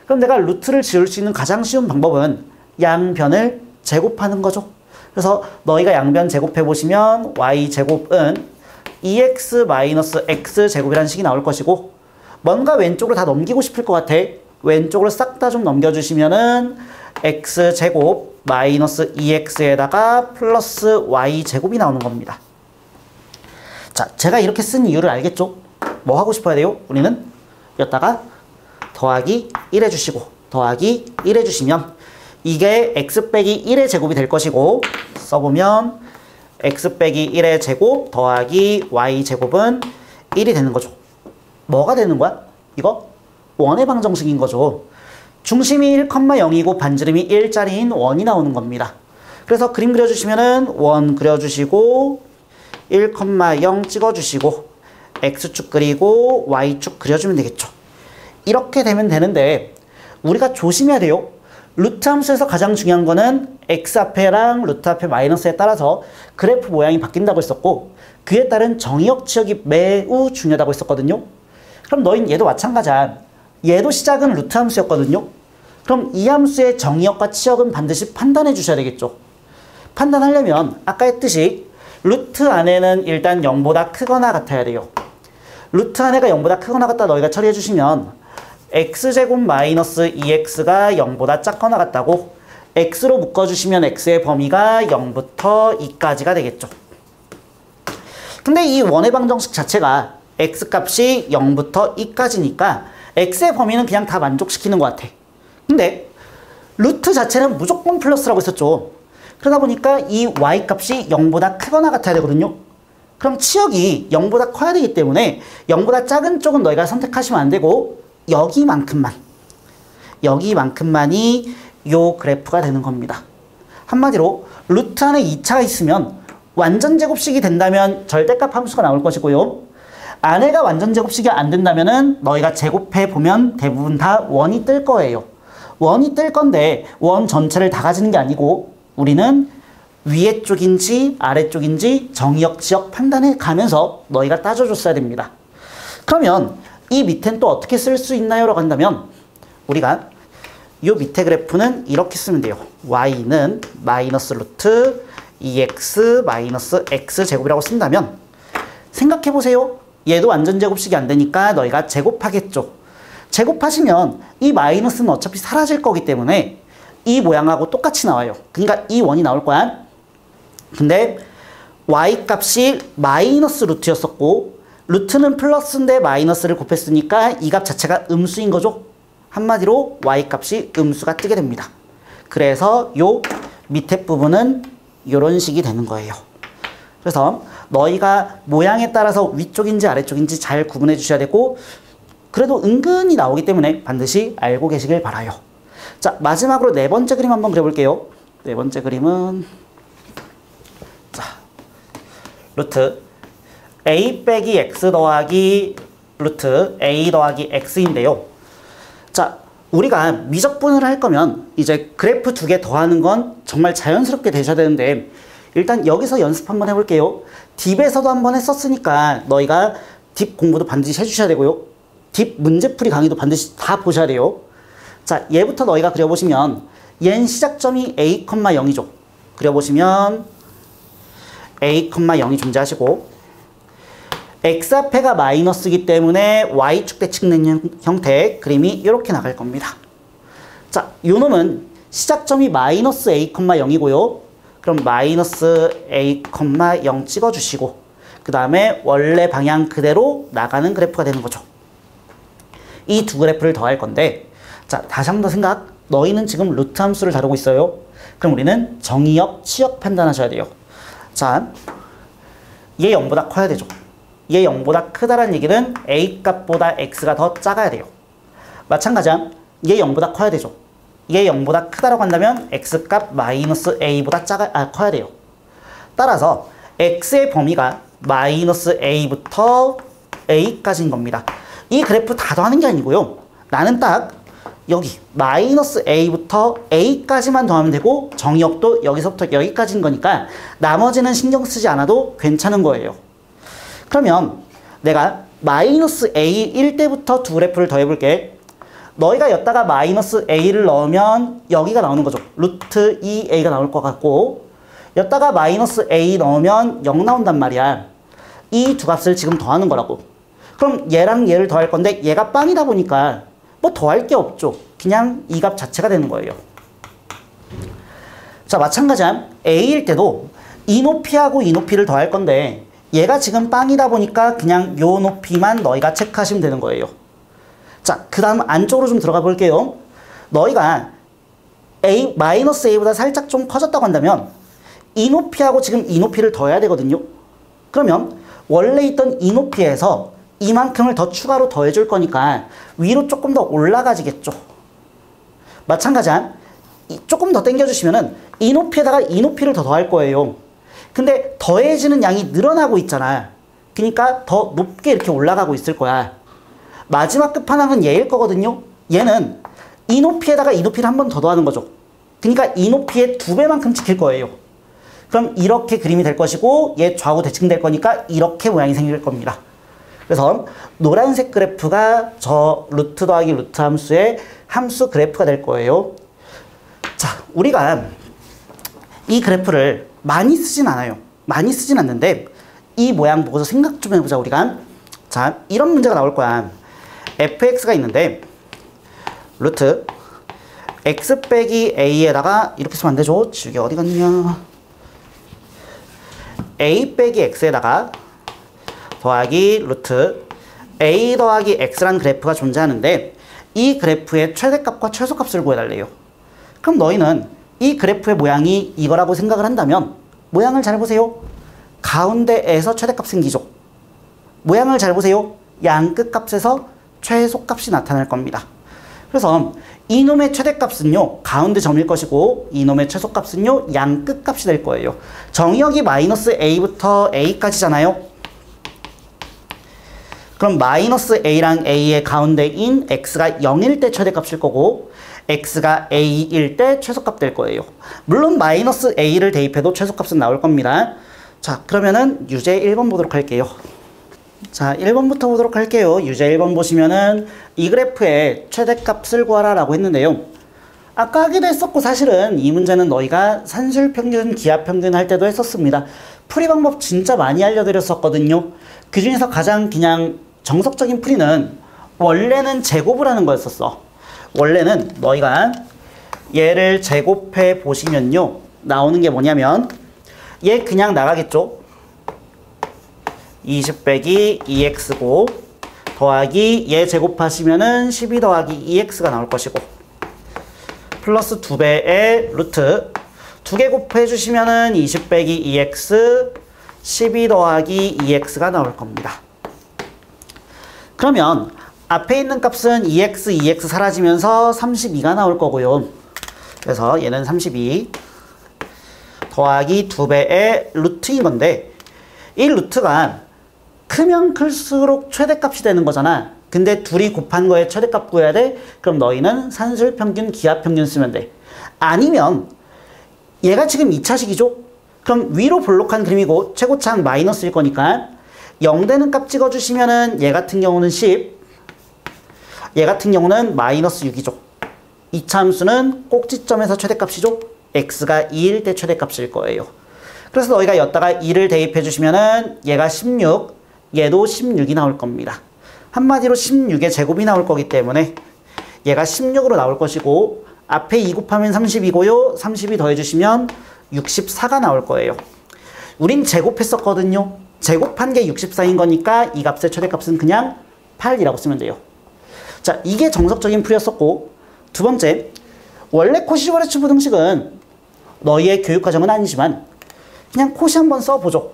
그럼 내가 루트를 지을 수 있는 가장 쉬운 방법은 양변을 제곱하는 거죠. 그래서 너희가 양변 제곱해 보시면 y제곱은 2x-x제곱이라는 식이 나올 것이고, 뭔가 왼쪽으로 다 넘기고 싶을 것 같아. 왼쪽으로 싹 다 좀 넘겨주시면은 x제곱 마이너스 2x에다가 플러스 y제곱이 나오는 겁니다. 자, 제가 이렇게 쓴 이유를 알겠죠? 뭐 하고 싶어야 돼요? 우리는 여기다가 더하기 1 해주시고 더하기 1 해주시면 이게 x 빼기 1의 제곱이 될 것이고, 써보면 x 빼기 1의 제곱 더하기 y제곱은 1이 되는 거죠. 뭐가 되는 거야? 이거 원의 방정식인 거죠. 중심이 1,0이고 반지름이 1짜리인 원이 나오는 겁니다. 그래서 그림 그려주시면은 원 그려주시고 1,0 찍어주시고 x축 그리고 y축 그려주면 되겠죠. 이렇게 되면 되는데 우리가 조심해야 돼요. 루트 함수에서 가장 중요한 거는 x 앞에랑 루트 앞에 마이너스에 따라서 그래프 모양이 바뀐다고 했었고, 그에 따른 정의역 치역이 매우 중요하다고 했었거든요. 그럼 너희는 얘도 마찬가지야. 얘도 시작은 루트 함수였거든요. 그럼 이 함수의 정의역과 치역은 반드시 판단해 주셔야 되겠죠. 판단하려면 아까 했듯이 루트 안에는 일단 0보다 크거나 같아야 돼요. 루트 안에가 0보다 크거나 같다 너희가 처리해 주시면 x제곱 마이너스 2x가 0보다 작거나 같다고 x로 묶어주시면 x의 범위가 0부터 2까지가 되겠죠. 근데 이 원의 방정식 자체가 x값이 0부터 2까지니까 x의 범위는 그냥 다 만족시키는 것 같아. 근데 루트 자체는 무조건 플러스라고 했었죠. 그러다 보니까 이 y값이 0보다 크거나 같아야 되거든요. 그럼 치역이 0보다 커야 되기 때문에 0보다 작은 쪽은 너희가 선택하시면 안 되고 여기만큼만이 요 그래프가 되는 겁니다. 한마디로 루트 안에 2차가 있으면 완전 제곱식이 된다면 절대값 함수가 나올 것이고요. 안에가 완전 제곱식이 안 된다면은 너희가 제곱해 보면 대부분 다 원이 뜰 거예요. 원이 뜰 건데 원 전체를 다 가지는 게 아니고 우리는 위에 쪽인지 아래 쪽인지 정의역 지역 판단해 가면서 너희가 따져줬어야 됩니다. 그러면 이 밑엔 또 어떻게 쓸 수 있나요? 라고 한다면 우리가 이 밑에 그래프는 이렇게 쓰면 돼요. y는 마이너스 루트 2x 마이너스 x 제곱이라고 쓴다면 생각해 보세요. 얘도 완전 제곱식이 안 되니까 너희가 제곱하겠죠. 제곱하시면 이 마이너스는 어차피 사라질 거기 때문에 이 모양하고 똑같이 나와요. 그러니까 이 원이 나올 거야. 근데 y 값이 마이너스 루트였었고 루트는 플러스인데 마이너스를 곱했으니까 이 값 자체가 음수인 거죠. 한마디로 y 값이 음수가 뜨게 됩니다. 그래서 요 밑에 부분은 이런 식이 되는 거예요. 그래서 너희가 모양에 따라서 위쪽인지 아래쪽인지 잘 구분해 주셔야 되고, 그래도 은근히 나오기 때문에 반드시 알고 계시길 바라요. 자, 마지막으로 네 번째 그림 한번 그려볼게요. 네 번째 그림은 자, 루트 a 빼기 x 더하기 루트 a 더하기 x인데요. 자, 우리가 미적분을 할 거면 이제 그래프 두 개 더하는 건 정말 자연스럽게 되셔야 되는데, 일단 여기서 연습 한번 해볼게요. 딥에서도 한번 했었으니까 너희가 딥 공부도 반드시 해주셔야 되고요. 딥 문제풀이 강의도 반드시 다 보셔야 돼요. 자, 얘부터 너희가 그려보시면 얘는 시작점이 a, 0이죠. 그려보시면 a, 0이 존재하시고 x 앞에가 마이너스이기 때문에 y축 대칭된 형태의 그림이 이렇게 나갈 겁니다. 자, 요 놈은 시작점이 마이너스 a, 0이고요. 그럼 마이너스 a, 0 찍어주시고 그 다음에 원래 방향 그대로 나가는 그래프가 되는 거죠. 이 두 그래프를 더할 건데 자, 다시 한 번 더 생각. 너희는 지금 루트 함수를 다루고 있어요. 그럼 우리는 정의역, 치역 판단하셔야 돼요. 자, 얘 0보다 커야 되죠. 얘 0보다 크다란 얘기는 a 값보다 x가 더 작아야 돼요. 마찬가지야. 얘 0보다 커야 되죠. 얘 0보다 크다라고 한다면 x값 마이너스 a보다 커야 돼요. 따라서 x의 범위가 마이너스 a부터 a까지인 겁니다. 이 그래프 다 더하는 게 아니고요. 나는 딱 여기 마이너스 a부터 a까지만 더하면 되고 정의역도 여기서부터 여기까지인 거니까 나머지는 신경 쓰지 않아도 괜찮은 거예요. 그러면 내가 마이너스 a일 때부터 두 그래프를 더해볼게. 너희가 여기다가 마이너스 a를 넣으면 여기가 나오는 거죠. 루트 2a가 나올 것 같고 여기다가 마이너스 a 넣으면 0 나온단 말이야. 이 두 값을 지금 더하는 거라고. 그럼 얘랑 얘를 더할 건데 얘가 빵이다 보니까 뭐 더할 게 없죠. 그냥 이 값 자체가 되는 거예요. 자, 마찬가지야. a일 때도 이 높이하고 이 높이를 더할 건데 얘가 지금 빵이다 보니까 그냥 요 높이만 너희가 체크하시면 되는 거예요. 자, 그 다음 안쪽으로 좀 들어가 볼게요. 너희가 마이너스 a보다 살짝 좀 커졌다고 한다면 이 높이하고 지금 이 높이를 더해야 되거든요. 그러면 원래 있던 이 높이에서 이만큼을 더 추가로 더해줄 거니까 위로 조금 더 올라가지겠죠. 마찬가지야. 조금 더 당겨주시면은 이 높이에다가 이 높이를 더 더할 거예요. 근데 더해지는 양이 늘어나고 있잖아. 그러니까 더 높게 이렇게 올라가고 있을 거야. 마지막 끝판왕은 얘일 거거든요. 얘는 이 높이에다가 이 높이를 한 번 더 더하는 거죠. 그러니까 이 높이의 2배만큼 찍힐 거예요. 그럼 이렇게 그림이 될 것이고 얘 좌우 대칭 될 거니까 이렇게 모양이 생길 겁니다. 그래서 노란색 그래프가 저 루트 더하기 루트 함수의 함수 그래프가 될 거예요. 자, 우리가 이 그래프를 많이 쓰진 않아요. 많이 쓰진 않는데 이 모양 보고서 생각 좀 해보자 우리가. 자, 이런 문제가 나올 거야. fx가 있는데 루트 x 빼기 a에다가 이렇게 쓰면 안 되죠. 지우개 어디 갔냐. a 빼기 x에다가 더하기 루트 a 더하기 x라는 그래프가 존재하는데 이 그래프의 최대값과 최소값을 구해달래요. 그럼 너희는 이 그래프의 모양이 이거라고 생각을 한다면 모양을 잘 보세요. 가운데에서 최대값 생기죠. 모양을 잘 보세요. 양 끝값에서 최소값이 나타날 겁니다. 그래서 이놈의 최대값은요 가운데 점일 것이고 이놈의 최소값은요 양 끝값이 될 거예요. 정의역이 마이너스 a부터 a까지잖아요. 그럼 마이너스 a랑 a의 가운데인 x가 0일 때 최대값일 거고 x가 a일 때 최소값 될 거예요. 물론 마이너스 a를 대입해도 최소값은 나올 겁니다. 자, 그러면은 유제 1번 보도록 할게요. 자, 1번부터 보도록 할게요. 유제 1번 보시면은 이 그래프의 최대값을 구하라 라고 했는데요. 아까 하기도 했었고 사실은 이 문제는 너희가 산술평균, 기하평균 할 때도 했었습니다. 풀이 방법 진짜 많이 알려드렸었거든요. 그 중에서 가장 그냥 정석적인 풀이는 원래는 제곱을 하는 거였었어. 원래는 너희가 얘를 제곱해 보시면요 나오는 게 뭐냐면 얘 그냥 나가겠죠. 20 빼기 2x고 더하기 얘 제곱하시면은 12 더하기 2x가 나올 것이고 플러스 2배의 루트 2개 곱해 주시면은 20 빼기 2x 12 더하기 2x가 나올 겁니다. 그러면 앞에 있는 값은 2x, 2x 사라지면서 32가 나올 거고요. 그래서 얘는 32 더하기 2배의 루트인 건데 이 루트가 크면 클수록 최대값이 되는 거잖아. 근데 둘이 곱한 거에 최대값 구해야 돼? 그럼 너희는 산술평균, 기하평균 쓰면 돼. 아니면 얘가 지금 2차식이죠? 그럼 위로 볼록한 그림이고 최고차항 마이너스일 거니까 0 되는 값 찍어주시면은 얘 같은 경우는 10, 얘 같은 경우는 마이너스 6이죠. 2차 함수는 꼭지점에서 최대값이죠. x가 2일 때 최대값일 거예요. 그래서 너희가 여기다가 2를 대입해 주시면은 얘가 16, 얘도 16이 나올 겁니다. 한마디로 16의 제곱이 나올 거기 때문에 얘가 16으로 나올 것이고 앞에 2 곱하면 30이고요. 30이 더해주시면 64가 나올 거예요. 우린 제곱했었거든요. 제곱한 게 64인 거니까 이 값의 최대값은 그냥 8이라고 쓰면 돼요. 자, 이게 정석적인 풀이였었고, 두 번째, 원래 코시-슈바르츠 부등식은 너희의 교육과정은 아니지만 그냥 코시 한번 써보죠.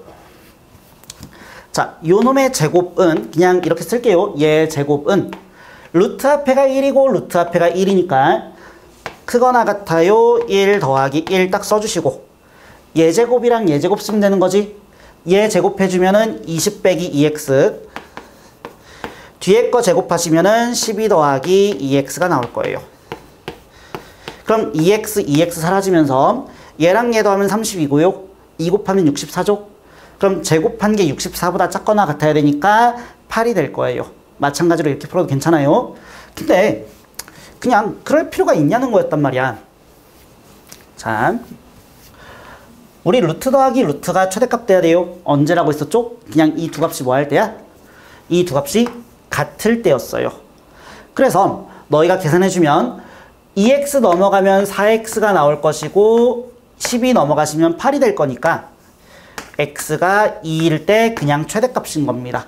자, 요 놈의 제곱은 그냥 이렇게 쓸게요. 얘 제곱은 루트 앞에가 1이고 루트 앞에가 1이니까 크거나 같아요. 1 더하기 1 딱 써주시고, 얘 제곱이랑 얘 제곱 쓰면 되는 거지. 얘 제곱해주면은 20 빼기 2x, 뒤에 거 제곱하시면은 12 더하기 2x가 나올 거예요. 그럼 2x 사라지면서 얘랑 얘 더하면 30이고요. 2 곱하면 64죠. 그럼 제곱한 게 64보다 작거나 같아야 되니까 8이 될 거예요. 마찬가지로 이렇게 풀어도 괜찮아요. 근데 그냥 그럴 필요가 있냐는 거였단 말이야. 자, 우리 루트 더하기 루트가 최대값 돼야 돼요. 언제라고 했었죠? 그냥 이 두 값이 뭐 할 때야? 이 두 값이 같을 때였어요. 그래서 너희가 계산해주면 2x 넘어가면 4x가 나올 것이고 10이 넘어가시면 8이 될 거니까 x가 2일 때 그냥 최대값인 겁니다.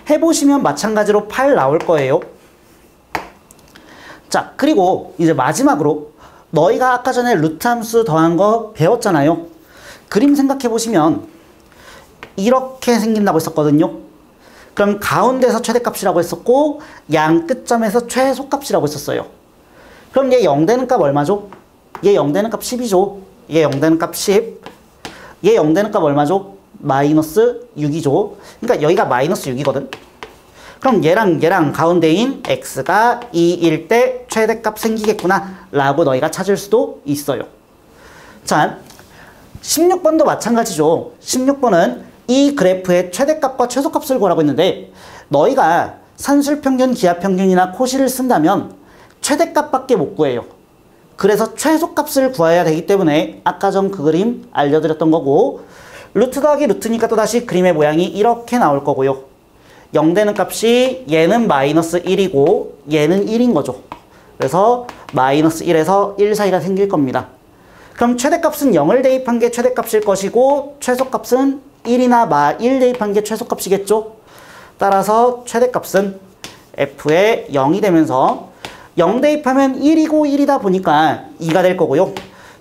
해보시면 마찬가지로 8 나올 거예요. 자, 그리고 이제 마지막으로 너희가 아까 전에 루트 함수 더한 거 배웠잖아요. 그림 생각해 보시면 이렇게 생긴다고 했었거든요. 그럼 가운데서 최대값이라고 했었고 양 끝점에서 최소값이라고 했었어요. 그럼 얘 0 되는 값 얼마죠? 얘 0 되는 값 10이죠. 얘 0 되는 값 10. 얘 0 되는 값 얼마죠? 마이너스 6이죠. 그러니까 여기가 마이너스 6이거든. 그럼 얘랑 가운데인 x가 2일 때 최대값 생기겠구나 라고 너희가 찾을 수도 있어요. 자, 16번도 마찬가지죠. 16번은 이 그래프의 최대값과 최소값을 구하라고 했는데 너희가 산술평균, 기하평균이나 코시를 쓴다면 최대값밖에 못 구해요. 그래서 최소값을 구해야 되기 때문에 아까 전 그 그림 알려드렸던 거고, 루트 더하기 루트니까 또다시 그림의 모양이 이렇게 나올 거고요. 0 되는 값이 얘는 마이너스 1이고 얘는 1인 거죠. 그래서 마이너스 1에서 1 사이가 생길 겁니다. 그럼 최대값은 0을 대입한 게 최대값일 것이고 최소값은 1이나 마1 대입한 게 최소값이겠죠. 따라서 최대값은 f의 0이 되면서 0 대입하면 1이고 1이다 보니까 2가 될 거고요.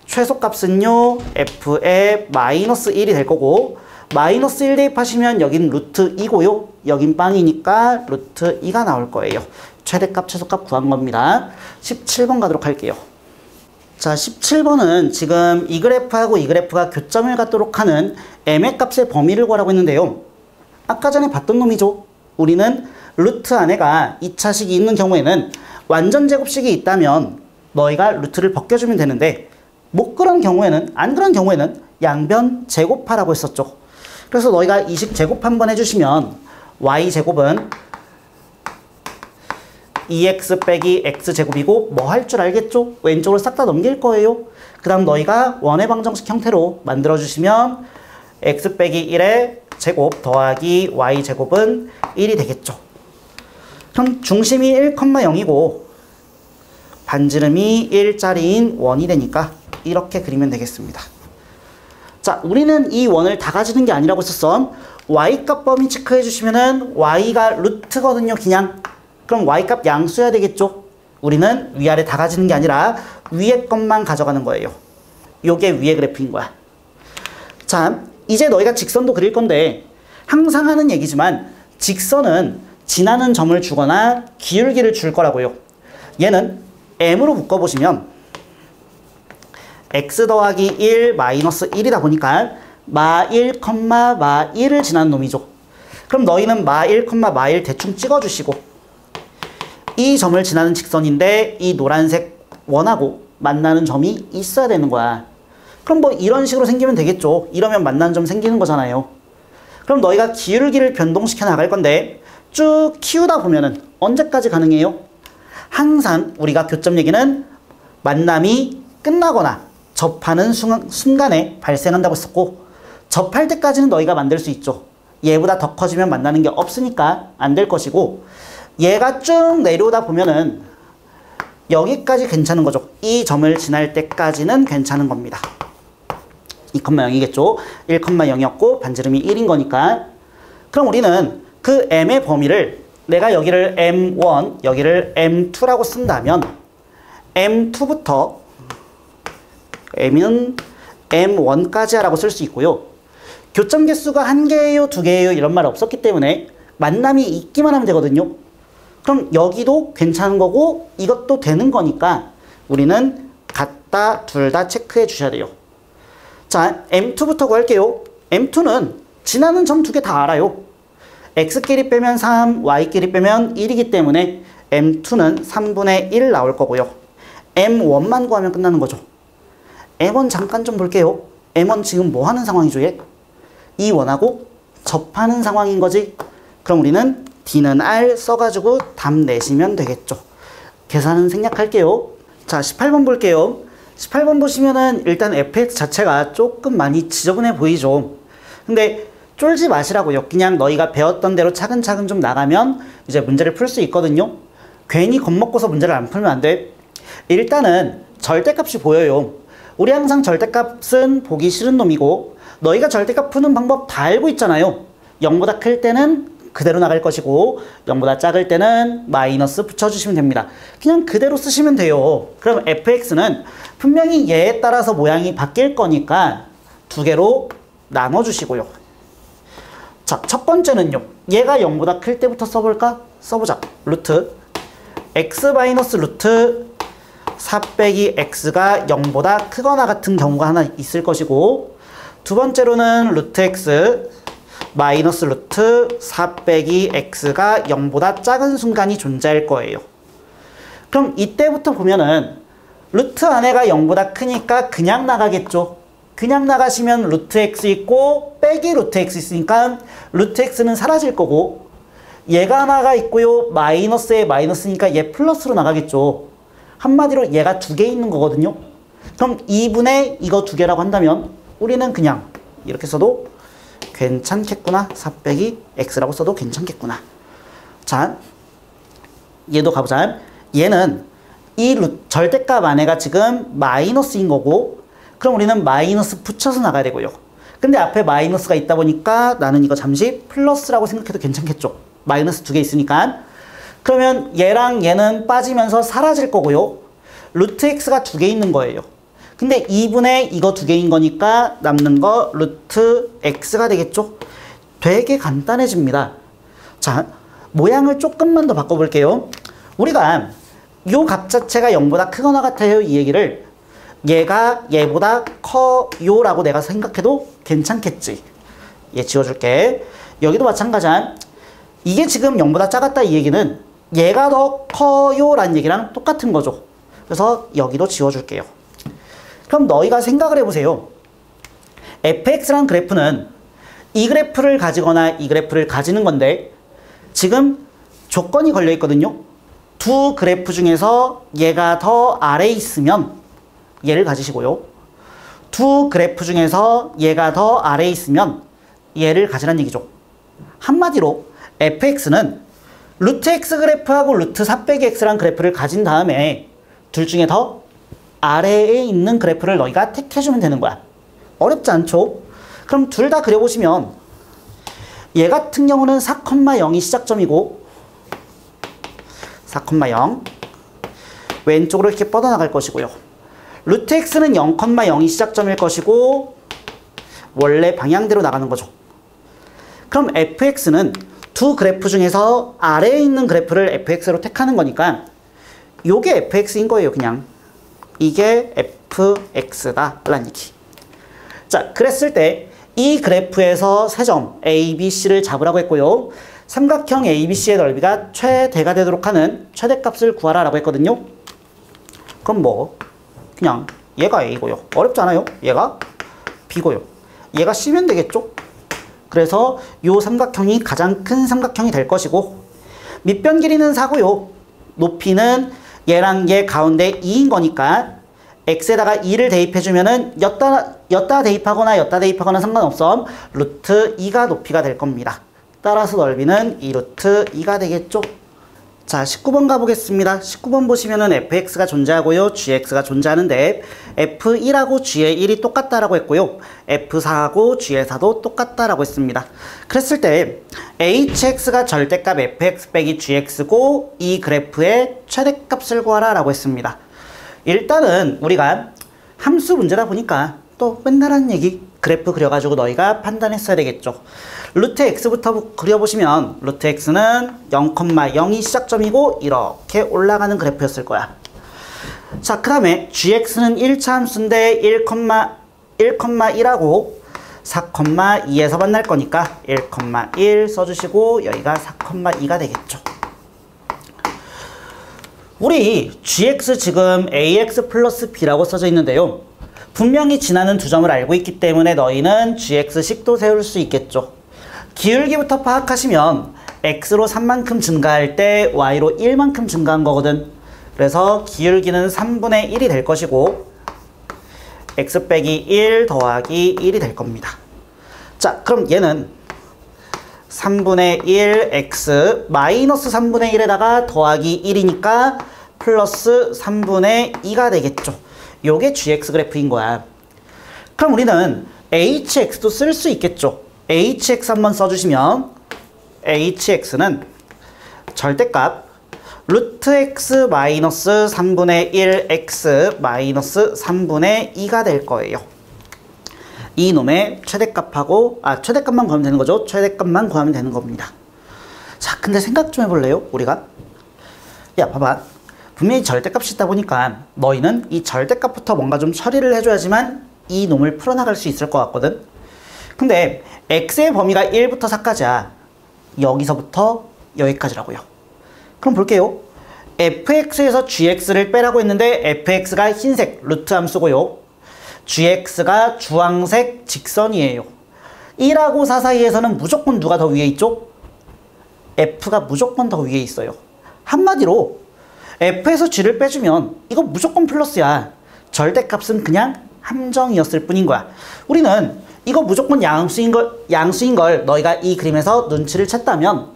최소값은요 f의 마이너스 1이 될 거고, 마이너스 1 대입하시면 여긴 루트 2고요. 여긴 빵이니까 루트 2가 나올 거예요. 최대값, 최소값 구한 겁니다. 17번 가도록 할게요. 자, 17번은 지금 이 그래프하고 이 그래프가 교점을 갖도록 하는 m의 값의 범위를 구하라고 했는데요. 아까 전에 봤던 놈이죠. 우리는 루트 안에가 2차식이 있는 경우에는 완전 제곱식이 있다면 너희가 루트를 벗겨주면 되는데, 못 그런 경우에는, 안 그런 경우에는 양변 제곱하라고 했었죠. 그래서 너희가 이 식 제곱 한번 해주시면 y제곱은 2x 빼기 x제곱이고 뭐 할 줄 알겠죠? 왼쪽으로 싹 다 넘길 거예요. 그 다음 너희가 원의 방정식 형태로 만들어주시면 x 빼기 1의 제곱 더하기 y제곱은 1이 되겠죠. 그럼 중심이 1,0이고 반지름이 1짜리인 원이 되니까 이렇게 그리면 되겠습니다. 자, 우리는 이 원을 다 가지는 게 아니라고 했었어. y값 범위 체크해 주시면은 y가 루트거든요, 그냥. 그럼 y값 양수여야 되겠죠. 우리는 위아래 다 가지는 게 아니라 위에 것만 가져가는 거예요. 요게 위의 그래프인 거야. 자, 이제 너희가 직선도 그릴 건데 항상 하는 얘기지만 직선은 지나는 점을 주거나 기울기를 줄 거라고요. 얘는 m으로 묶어보시면 x 더하기 1 마이너스 1이다 보니까 마 1, 마 1을 지나는 놈이죠. 그럼 너희는 마 1, 마 1 대충 찍어주시고, 이 점을 지나는 직선인데 이 노란색 원하고 만나는 점이 있어야 되는 거야. 그럼 뭐 이런 식으로 생기면 되겠죠. 이러면 만나는 점 생기는 거잖아요. 그럼 너희가 기울기를 변동시켜 나갈 건데 쭉 키우다 보면은 언제까지 가능해요? 항상 우리가 교점 얘기는 만남이 끝나거나 접하는 순간에 발생한다고 했었고, 접할 때까지는 너희가 만들 수 있죠. 얘보다 더 커지면 만나는 게 없으니까 안 될 것이고, 얘가 쭉 내려오다 보면은 여기까지 괜찮은 거죠. 이 점을 지날 때까지는 괜찮은 겁니다. 2,0이겠죠. 1,0이었고 반지름이 1인 거니까. 그럼 우리는 그 m의 범위를 내가 여기를 m1, 여기를 m2라고 쓴다면 m2부터 m은 m1까지 라고 쓸 수 있고요. 교점 개수가 1개예요, 2개예요 이런 말 없었기 때문에 만남이 있기만 하면 되거든요. 그럼 여기도 괜찮은 거고 이것도 되는 거니까 우리는 같다, 둘 다 체크해 주셔야 돼요. 자, m2부터 구할게요. m2는 지나는 점 2개 다 알아요. x끼리 빼면 3, y끼리 빼면 1이기 때문에 m2는 3분의 1 나올 거고요. m1만 구하면 끝나는 거죠. m1 잠깐 좀 볼게요. m1 지금 뭐 하는 상황이죠, 얘? 이 원하고 접하는 상황인 거지. 그럼 우리는 D는 R 써가지고 답 내시면 되겠죠. 계산은 생략할게요. 자, 18번 볼게요. 18번 보시면은 일단 fx 자체가 조금 많이 지저분해 보이죠. 근데 쫄지 마시라고요. 그냥 너희가 배웠던 대로 차근차근 좀 나가면 이제 문제를 풀 수 있거든요. 괜히 겁먹고서 문제를 안 풀면 안 돼. 일단은 절대값이 보여요. 우리 항상 절대값은 보기 싫은 놈이고 너희가 절대값 푸는 방법 다 알고 있잖아요. 0보다 클 때는 그대로 나갈 것이고 0보다 작을 때는 마이너스 붙여주시면 됩니다. 그냥 그대로 쓰시면 돼요. 그럼 fx는 분명히 얘에 따라서 모양이 바뀔 거니까 두 개로 나눠주시고요. 자, 첫 번째는요. 얘가 0보다 클 때부터 써볼까? 써보자. 루트 x 마이너스 루트 4 빼기 x가 0보다 크거나 같은 경우가 하나 있을 것이고 두 번째로는 루트 x 마이너스 루트 4 빼기 x가 0보다 작은 순간이 존재할 거예요. 그럼 이때부터 보면은 루트 안에가 0보다 크니까 그냥 나가겠죠. 그냥 나가시면 루트 x 있고 빼기 루트 x 있으니까 루트 x는 사라질 거고 얘가 하나가 있고요. 마이너스에 마이너스니까 얘 플러스로 나가겠죠. 한마디로 얘가 두 개 있는 거거든요. 그럼 2분의 이거 두 개라고 한다면 우리는 그냥 이렇게 써도 괜찮겠구나. 4 빼기 x라고 써도 괜찮겠구나. 자, 얘도 가보자. 얘는 이 절대값 안에가 지금 마이너스인 거고 그럼 우리는 마이너스 붙여서 나가야 되고요. 근데 앞에 마이너스가 있다 보니까 나는 이거 잠시 플러스라고 생각해도 괜찮겠죠. 마이너스 두 개 있으니까. 그러면 얘랑 얘는 빠지면서 사라질 거고요. 루트 x가 두 개 있는 거예요. 근데 2분의 이거 두 개인 거니까 남는 거 루트 x가 되겠죠? 되게 간단해집니다. 자, 모양을 조금만 더 바꿔볼게요. 우리가 요 값 자체가 0보다 크거나 같아요. 이 얘기를 얘가 얘보다 커요 라고 내가 생각해도 괜찮겠지. 얘 지워줄게. 여기도 마찬가지야. 이게 지금 0보다 작았다 이 얘기는 얘가 더 커요 라는 얘기랑 똑같은 거죠. 그래서 여기도 지워줄게요. 그럼 너희가 생각을 해보세요. fx란 그래프는 이 그래프를 가지거나 이 그래프를 가지는 건데 지금 조건이 걸려 있거든요. 두 그래프 중에서 얘가 더 아래에 있으면 얘를 가지시고요. 두 그래프 중에서 얘가 더 아래에 있으면 얘를 가지란 얘기죠. 한마디로 fx는 루트 x 그래프하고 루트 4 빼기 x란 그래프를 가진 다음에 둘 중에 더 아래에 있는 그래프를 너희가 택해주면 되는 거야. 어렵지 않죠? 그럼 둘 다 그려보시면 얘 같은 경우는 4,0이 시작점이고 4,0 왼쪽으로 이렇게 뻗어나갈 것이고요. 루트 x는 0,0이 시작점일 것이고 원래 방향대로 나가는 거죠. 그럼 fx는 두 그래프 중에서 아래에 있는 그래프를 fx로 택하는 거니까 요게 fx인 거예요. 그냥 이게 fx다 라는 얘기. 자, 그랬을 때 이 그래프에서 세 점 A, B, C를 잡으라고 했고요. 삼각형 ABC의 넓이가 최대가 되도록 하는 최대값을 구하라 라고 했거든요. 그럼 뭐 그냥 얘가 A고요. 어렵지 않아요. 얘가 B고요. 얘가 C면 되겠죠. 그래서 요 삼각형이 가장 큰 삼각형이 될 것이고 밑변 길이는 4고요. 높이는 얘랑 얘 가운데 2인 거니까 x에다가 2를 대입해주면은 였다 대입하거나 상관없어. 루트 2가 높이가 될 겁니다. 따라서 넓이는 2 루트 2가 되겠죠. 자, 19번 가보겠습니다. 19번 보시면은 fx가 존재하고요, gx가 존재하는데 f1하고 g의 1이 똑같다라고 했고요, f4하고 g의 4도 똑같다라고 했습니다. 그랬을 때 hx가 절대값 fx 빼기 gx고 이 그래프의 최대값을 구하라 라고 했습니다. 일단은 우리가 함수 문제다 보니까 또 맨날 하는 얘기, 그래프 그려가지고 너희가 판단했어야 되겠죠. 루트 x부터 그려보시면 루트 x는 0,0이 시작점이고 이렇게 올라가는 그래프였을 거야. 자, 그 다음에 gx는 1차 함수인데 1,1하고 4,2에서 만날 거니까 1,1 써주시고 여기가 4,2가 되겠죠. 우리 gx 지금 ax 플러스 b라고 써져 있는데요. 분명히 지나는 두 점을 알고 있기 때문에 너희는 gx식도 세울 수 있겠죠. 기울기부터 파악하시면 x로 3만큼 증가할 때 y로 1만큼 증가한 거거든. 그래서 기울기는 3분의 1이 될 것이고 x 빼기 1 더하기 1이 될 겁니다. 자, 그럼 얘는 3분의 1 x 마이너스 3분의 1에다가 더하기 1이니까 플러스 3분의 2가 되겠죠. 요게 gx 그래프인 거야. 그럼 우리는 hx도 쓸 수 있겠죠. hx 한번 써주시면 hx는 절대값 루트 x 마이너스 3분의 1 x 마이너스 3분의 2가 될 거예요. 이놈의 최대값하고 최대값만 구하면 되는 거죠. 최대값만 구하면 되는 겁니다. 자, 근데 생각 좀 해볼래요? 우리가 야, 봐봐. 분명히 절대값이 있다 보니까 너희는 이 절대값부터 뭔가 좀 처리를 해줘야지만 이 놈을 풀어나갈 수 있을 것 같거든. 근데 x의 범위가 1부터 4까지야. 여기서부터 여기까지라고요. 그럼 볼게요. fx에서 gx를 빼라고 했는데 fx가 흰색 루트 함수고요, gx가 주황색 직선이에요. 1하고 4 사이에서는 무조건 누가 더 위에 있죠? f가 무조건 더 위에 있어요. 한마디로 f에서 g를 빼주면 이거 무조건 플러스야. 절대값은 그냥 함정이었을 뿐인 거야. 우리는 이거 무조건 양수인 걸 너희가 이 그림에서 눈치를 챘다면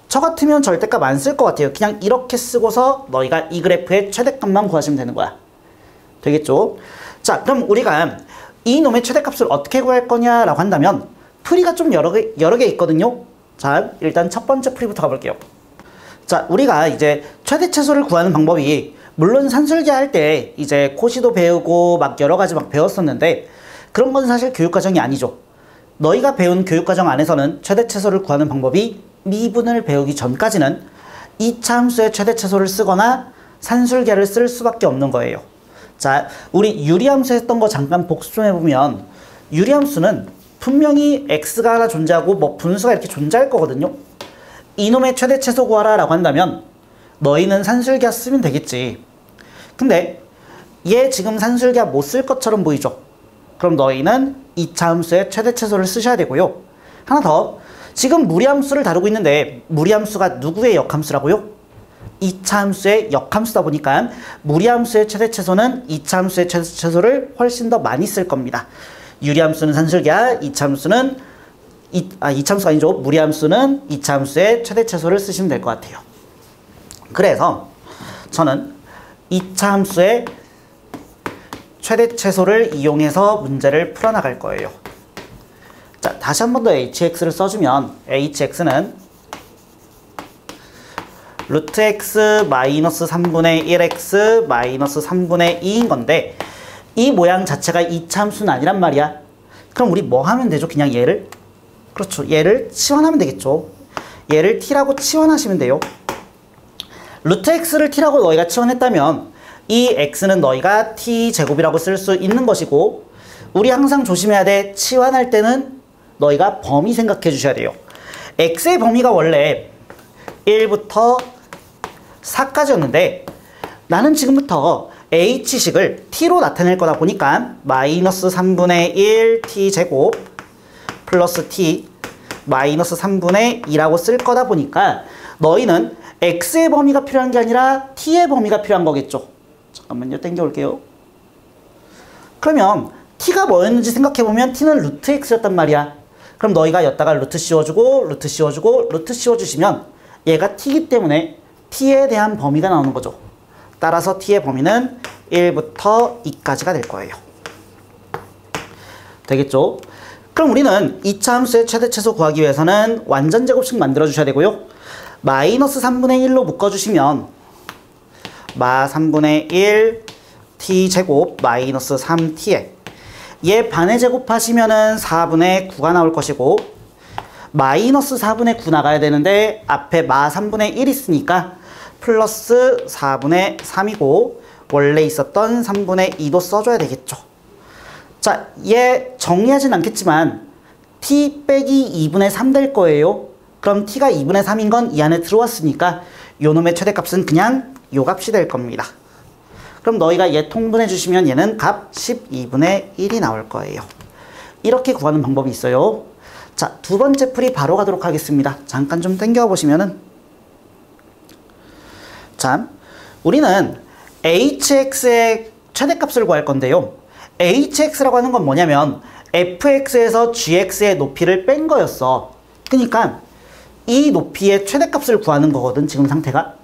저 같으면 절대값 안 쓸 것 같아요. 그냥 이렇게 쓰고서 너희가 이 그래프의 최대값만 구하시면 되는 거야. 되겠죠? 자, 그럼 우리가 이 놈의 최대값을 어떻게 구할 거냐라고 한다면 풀이가 좀 여러 개 있거든요. 자, 일단 첫 번째 풀이부터 가볼게요. 자, 우리가 이제 최대최소를 구하는 방법이 물론 산술계 할 때 이제 코시도 배우고 막 여러 가지 막 배웠었는데 그런 건 사실 교육과정이 아니죠. 너희가 배운 교육과정 안에서는 최대최소를 구하는 방법이 미분을 배우기 전까지는 2차 함수의 최대최소를 쓰거나 산술계를 쓸 수밖에 없는 거예요. 자, 우리 유리함수 했던 거 잠깐 복습 좀 해보면 유리함수는 분명히 x가 하나 존재하고 뭐 분수가 이렇게 존재할 거거든요. 이놈의 최대최소 구하라 라고 한다면 너희는 산술계야 쓰면 되겠지. 근데 얘 지금 산술계야 못 쓸 것처럼 보이죠? 그럼 너희는 2차 함수의 최대최소를 쓰셔야 되고요. 하나 더, 지금 무리함수를 다루고 있는데 무리함수가 누구의 역함수라고요? 2차 함수의 역함수다 보니까 무리함수의 최대최소는 2차 함수의 최대최소를 훨씬 더 많이 쓸 겁니다. 유리함수는 산술계야, 2차 함수는 2차 함수가 아니죠. 무리함수는 2차 함수의 최대최소를 쓰시면 될 것 같아요. 그래서 저는 2차 함수의 최대최소를 이용해서 문제를 풀어나갈 거예요. 자, 다시 한 번 더 hx를 써주면 hx는 루트 x 마이너스 3분의 1x 마이너스 3분의 2인 건데 이 모양 자체가 2차 함수는 아니란 말이야. 그럼 우리 뭐 하면 되죠? 그냥 얘를? 그렇죠. 얘를 치환하면 되겠죠. 얘를 t라고 치환하시면 돼요. 루트 x를 t라고 너희가 치환했다면 이 x는 너희가 t제곱이라고 쓸 수 있는 것이고, 우리 항상 조심해야 돼. 치환할 때는 너희가 범위 생각해 주셔야 돼요. x의 범위가 원래 1부터 4까지였는데 나는 지금부터 h식을 t로 나타낼 거다 보니까 마이너스 3분의 1 t제곱 플러스 t 마이너스 3분의 2라고 쓸 거다 보니까 너희는 x의 범위가 필요한 게 아니라 t의 범위가 필요한 거겠죠. 잠깐만요. 땡겨올게요. 그러면 t가 뭐였는지 생각해보면 t는 루트 x였단 말이야. 그럼 너희가 여기다가 루트 씌워주고 루트 씌워주고 루트 씌워주시면 얘가 t이기 때문에 t에 대한 범위가 나오는 거죠. 따라서 t의 범위는 1부터 2까지가 될 거예요. 되겠죠? 그럼 우리는 2차 함수의 최대 최소 구하기 위해서는 완전 제곱식 만들어 주셔야 되고요. 마이너스 3분의 1로 묶어주시면 마 3분의 1 t제곱 마이너스 3t에 얘 반의 제곱하시면은 4분의 9가 나올 것이고 마이너스 4분의 9 나가야 되는데 앞에 마 3분의 1 있으니까 플러스 4분의 3이고 원래 있었던 3분의 2도 써줘야 되겠죠. 자, 얘 정리하진 않겠지만 t 빼기 2분의 3 될 거예요. 그럼 t가 2분의 3인 건 이 안에 들어왔으니까 요놈의 최대값은 그냥 요 값이 될 겁니다. 그럼 너희가 얘 통분해 주시면 얘는 값 12분의 1이 나올 거예요. 이렇게 구하는 방법이 있어요. 자, 두 번째 풀이 바로 가도록 하겠습니다. 잠깐 좀 당겨 보시면은 자, 우리는 hx의 최대값을 구할 건데요. hx라고 하는 건 뭐냐면 fx에서 gx의 높이를 뺀 거였어. 그러니까 이 높이의 최대값을 구하는 거거든, 지금 상태가.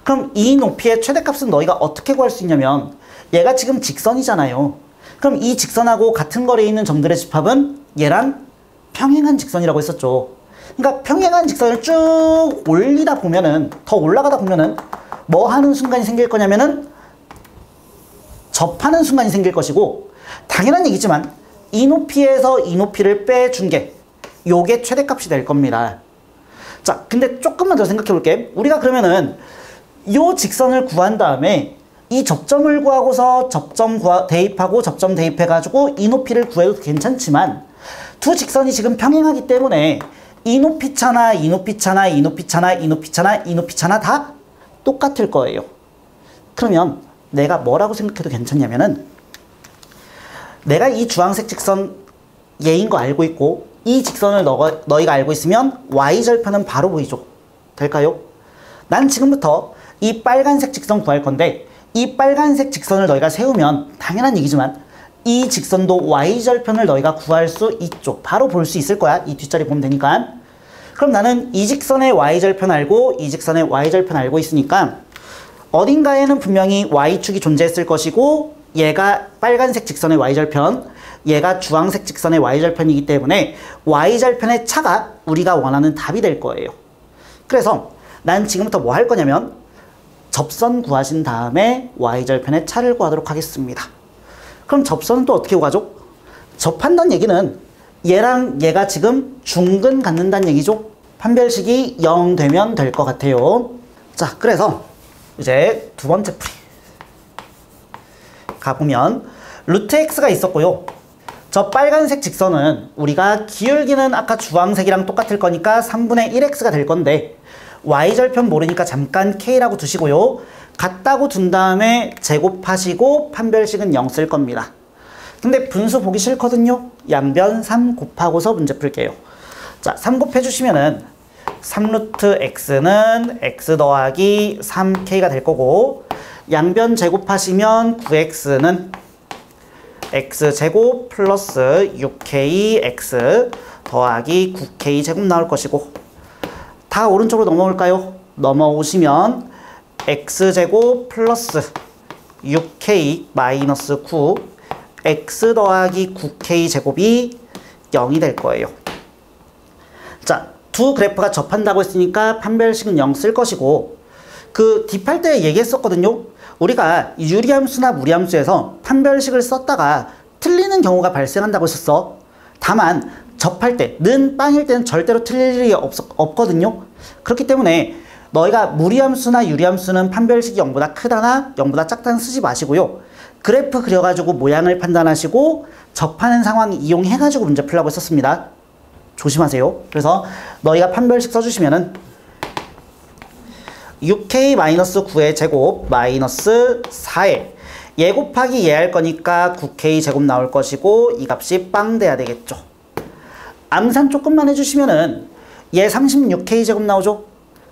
그럼 이 높이의 최대값은 너희가 어떻게 구할 수 있냐면 얘가 지금 직선이잖아요. 그럼 이 직선하고 같은 거리에 있는 점들의 집합은 얘랑 평행한 직선이라고 했었죠. 그러니까 평행한 직선을 쭉 올리다 보면은, 더 올라가다 보면은 뭐 하는 순간이 생길 거냐면은 접하는 순간이 생길 것이고, 당연한 얘기지만 이 높이에서 이 높이를 빼준 게 요게 최대값이 될 겁니다. 자, 근데 조금만 더 생각해 볼게. 우리가 그러면은 요 직선을 구한 다음에 이 접점을 구하고서 대입하고 접점 대입해가지고 이 높이를 구해도 괜찮지만 두 직선이 지금 평행하기 때문에 이 높이 차나 이 높이 차나 이 높이 차나 이 높이 차나 이 높이 차나 다 똑같을 거예요. 그러면 내가 뭐라고 생각해도 괜찮냐면은 내가 이 주황색 직선 얘인 거 알고 있고 이 직선을 너희가 알고 있으면 y절편은 바로 보이죠. 될까요? 난 지금부터 이 빨간색 직선 구할 건데 이 빨간색 직선을 너희가 세우면 당연한 얘기지만 이 직선도 y절편을 너희가 구할 수 있죠. 바로 볼 수 있을 거야. 이 뒷자리 보면 되니까. 그럼 나는 이 직선의 y절편 알고 이 직선의 y절편 알고 있으니까 어딘가에는 분명히 y축이 존재했을 것이고 얘가 빨간색 직선의 y절편, 얘가 주황색 직선의 y절편이기 때문에 y절편의 차가 우리가 원하는 답이 될 거예요. 그래서 난 지금부터 뭐 할 거냐면 접선 구하신 다음에 y절편의 차를 구하도록 하겠습니다. 그럼 접선은 또 어떻게 구하죠? 접한다는 얘기는 얘랑 얘가 지금 중근 갖는다는 얘기죠. 판별식이 0 되면 될 것 같아요. 자, 그래서 이제 두 번째 풀이 가보면 루트 x가 있었고요. 저 빨간색 직선은 우리가 기울기는 아까 주황색이랑 똑같을 거니까 3분의 1x가 될 건데 y절편 모르니까 잠깐 k라고 두시고요. 같다고 둔 다음에 제곱하시고 판별식은 0 쓸 겁니다. 근데 분수 보기 싫거든요. 양변 3 곱하고서 문제 풀게요. 자, 3 곱해주시면은 3루트 x는 x 더하기 3k가 될 거고 양변 제곱하시면 9x는 x제곱 플러스 6kx 더하기 9k 제곱 나올 것이고 다 오른쪽으로 넘어올까요? 넘어오시면 x제곱 플러스 6k 마이너스 9 x 더하기 9k 제곱이 0이 될 거예요. 자, 두 그래프가 접한다고 했으니까 판별식은 0 쓸 것이고 그 딥할 때 얘기했었거든요. 우리가 유리함수나 무리함수에서 판별식을 썼다가 틀리는 경우가 발생한다고 했었어. 다만 접할 때, 는 빵일 때는 절대로 틀릴 일이 없거든요. 그렇기 때문에 너희가 무리함수나 유리함수는 판별식이 0보다 크다나 0보다 작다는 쓰지 마시고요. 그래프 그려가지고 모양을 판단하시고 접하는 상황 이용해가지고 문제 풀라고 했었습니다. 조심하세요. 그래서 너희가 판별식 써주시면은 6k-9의 제곱 마이너스 4에 얘 곱하기 얘 할 거니까 9k 제곱 나올 것이고 이 값이 빵 돼야 되겠죠. 암산 조금만 해주시면은 얘 36k 제곱 나오죠.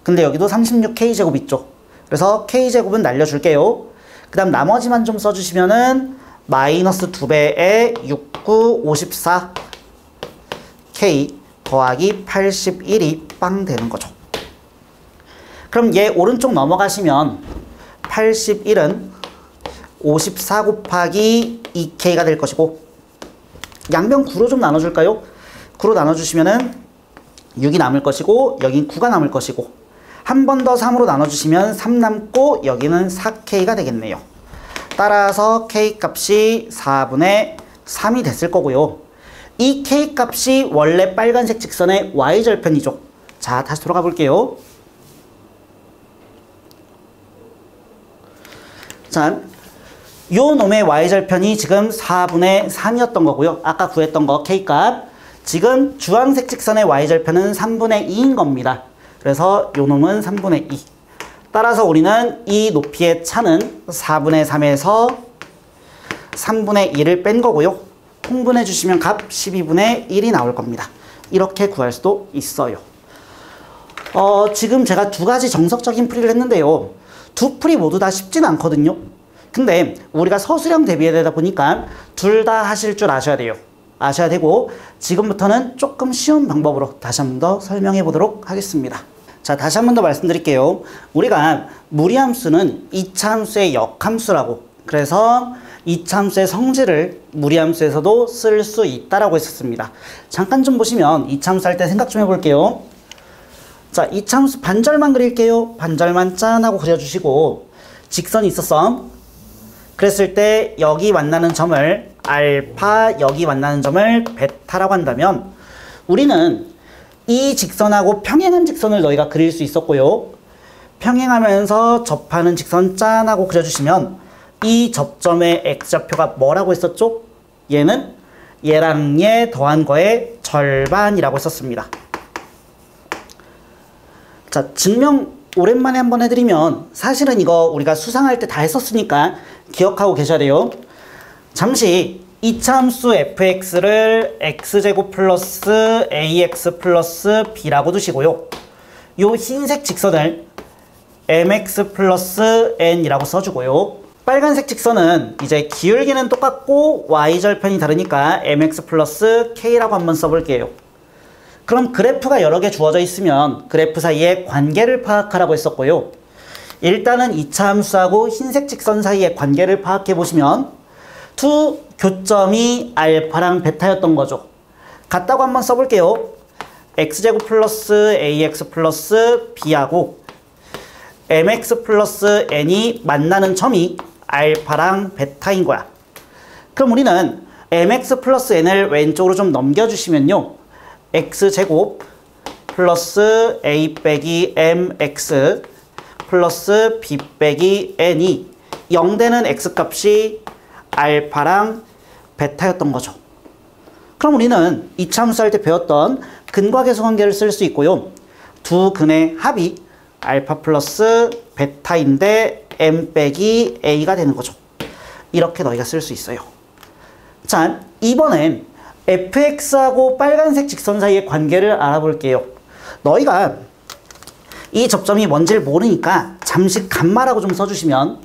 근데 여기도 36k 제곱 있죠. 그래서 k 제곱은 날려줄게요. 그 다음 나머지만 좀 써주시면은 마이너스 2배에 69, 54 k 더하기 81이 빵 되는 거죠. 그럼 얘 오른쪽 넘어가시면 81은 54 곱하기 2K가 될 것이고, 양변 9로 좀 나눠줄까요? 9로 나눠주시면은 6이 남을 것이고, 여긴 9가 남을 것이고, 한 번 더 3으로 나눠주시면 3 남고, 여기는 4K가 되겠네요. 따라서 K 값이 4분의 3이 됐을 거고요. 이 K 값이 원래 빨간색 직선의 Y절편이죠. 자, 다시 돌아가 볼게요. 자, 요 놈의 Y절편이 지금 4분의 3이었던 거고요. 아까 구했던 거 K값. 지금 주황색 직선의 Y절편은 3분의 2인 겁니다. 그래서 요 놈은 3분의 2. 따라서 우리는 이 높이의 차는 4분의 3에서 3분의 2를 뺀 거고요. 통분해 주시면 값 12분의 1이 나올 겁니다. 이렇게 구할 수도 있어요. 지금 제가 두 가지 정석적인 풀이를 했는데요. 두 풀이 모두 다 쉽진 않거든요. 근데 우리가 서술형 대비해야 되다 보니까 둘 다 하실 줄 아셔야 돼요. 아셔야 되고, 지금부터는 조금 쉬운 방법으로 다시 한 번 더 설명해 보도록 하겠습니다. 자, 다시 한 번 더 말씀드릴게요. 우리가 무리함수는 2차 함수의 역함수라고, 그래서 2차 함수의 성질을 무리함수에서도 쓸 수 있다라고 했었습니다. 잠깐 좀 보시면 2차 함수 할 때 생각 좀 해볼게요. 자, 2차 함수 반절만 그릴게요. 반절만 짠 하고 그려주시고, 직선이 있었어. 그랬을 때 여기 만나는 점을 알파, 여기 만나는 점을 베타라고 한다면, 우리는 이 직선하고 평행한 직선을 너희가 그릴 수 있었고요. 평행하면서 접하는 직선 짠 하고 그려주시면 이 접점의 x좌표가 뭐라고 했었죠? 얘는 얘랑 얘 더한 거의 절반이라고 했었습니다. 자, 증명 오랜만에 한번 해드리면, 사실은 이거 우리가 수상할 때 다 했었으니까 기억하고 계셔야 돼요. 잠시 2차 함수 fx를 x제곱 플러스 ax 플러스 b라고 두시고요. 요 흰색 직선을 mx 플러스 n이라고 써주고요. 빨간색 직선은 이제 기울기는 똑같고 y절편이 다르니까 mx 플러스 k라고 한번 써볼게요. 그럼 그래프가 여러 개 주어져 있으면 그래프 사이의 관계를 파악하라고 했었고요. 일단은 2차 함수하고 흰색 직선 사이의 관계를 파악해 보시면 두 교점이 알파랑 베타였던 거죠. 같다고 한번 써볼게요. x제곱 플러스 ax 플러스 b하고 mx 플러스 n이 만나는 점이 알파랑 베타인 거야. 그럼 우리는 mx 플러스 n을 왼쪽으로 좀 넘겨주시면요. x제곱 플러스 a 빼기 mx 플러스 b 빼기 n이 0되는 x값이 알파랑 베타였던 거죠. 그럼 우리는 2차 함수 할 때 배웠던 근과 계수 관계를 쓸 수 있고요. 두 근의 합이 알파 플러스 베타인데 m 빼기 a가 되는 거죠. 이렇게 너희가 쓸 수 있어요. 자, 이번엔 fx하고 빨간색 직선 사이의 관계를 알아볼게요. 너희가 이 접점이 뭔지를 모르니까 잠시 감마라고 좀 써주시면,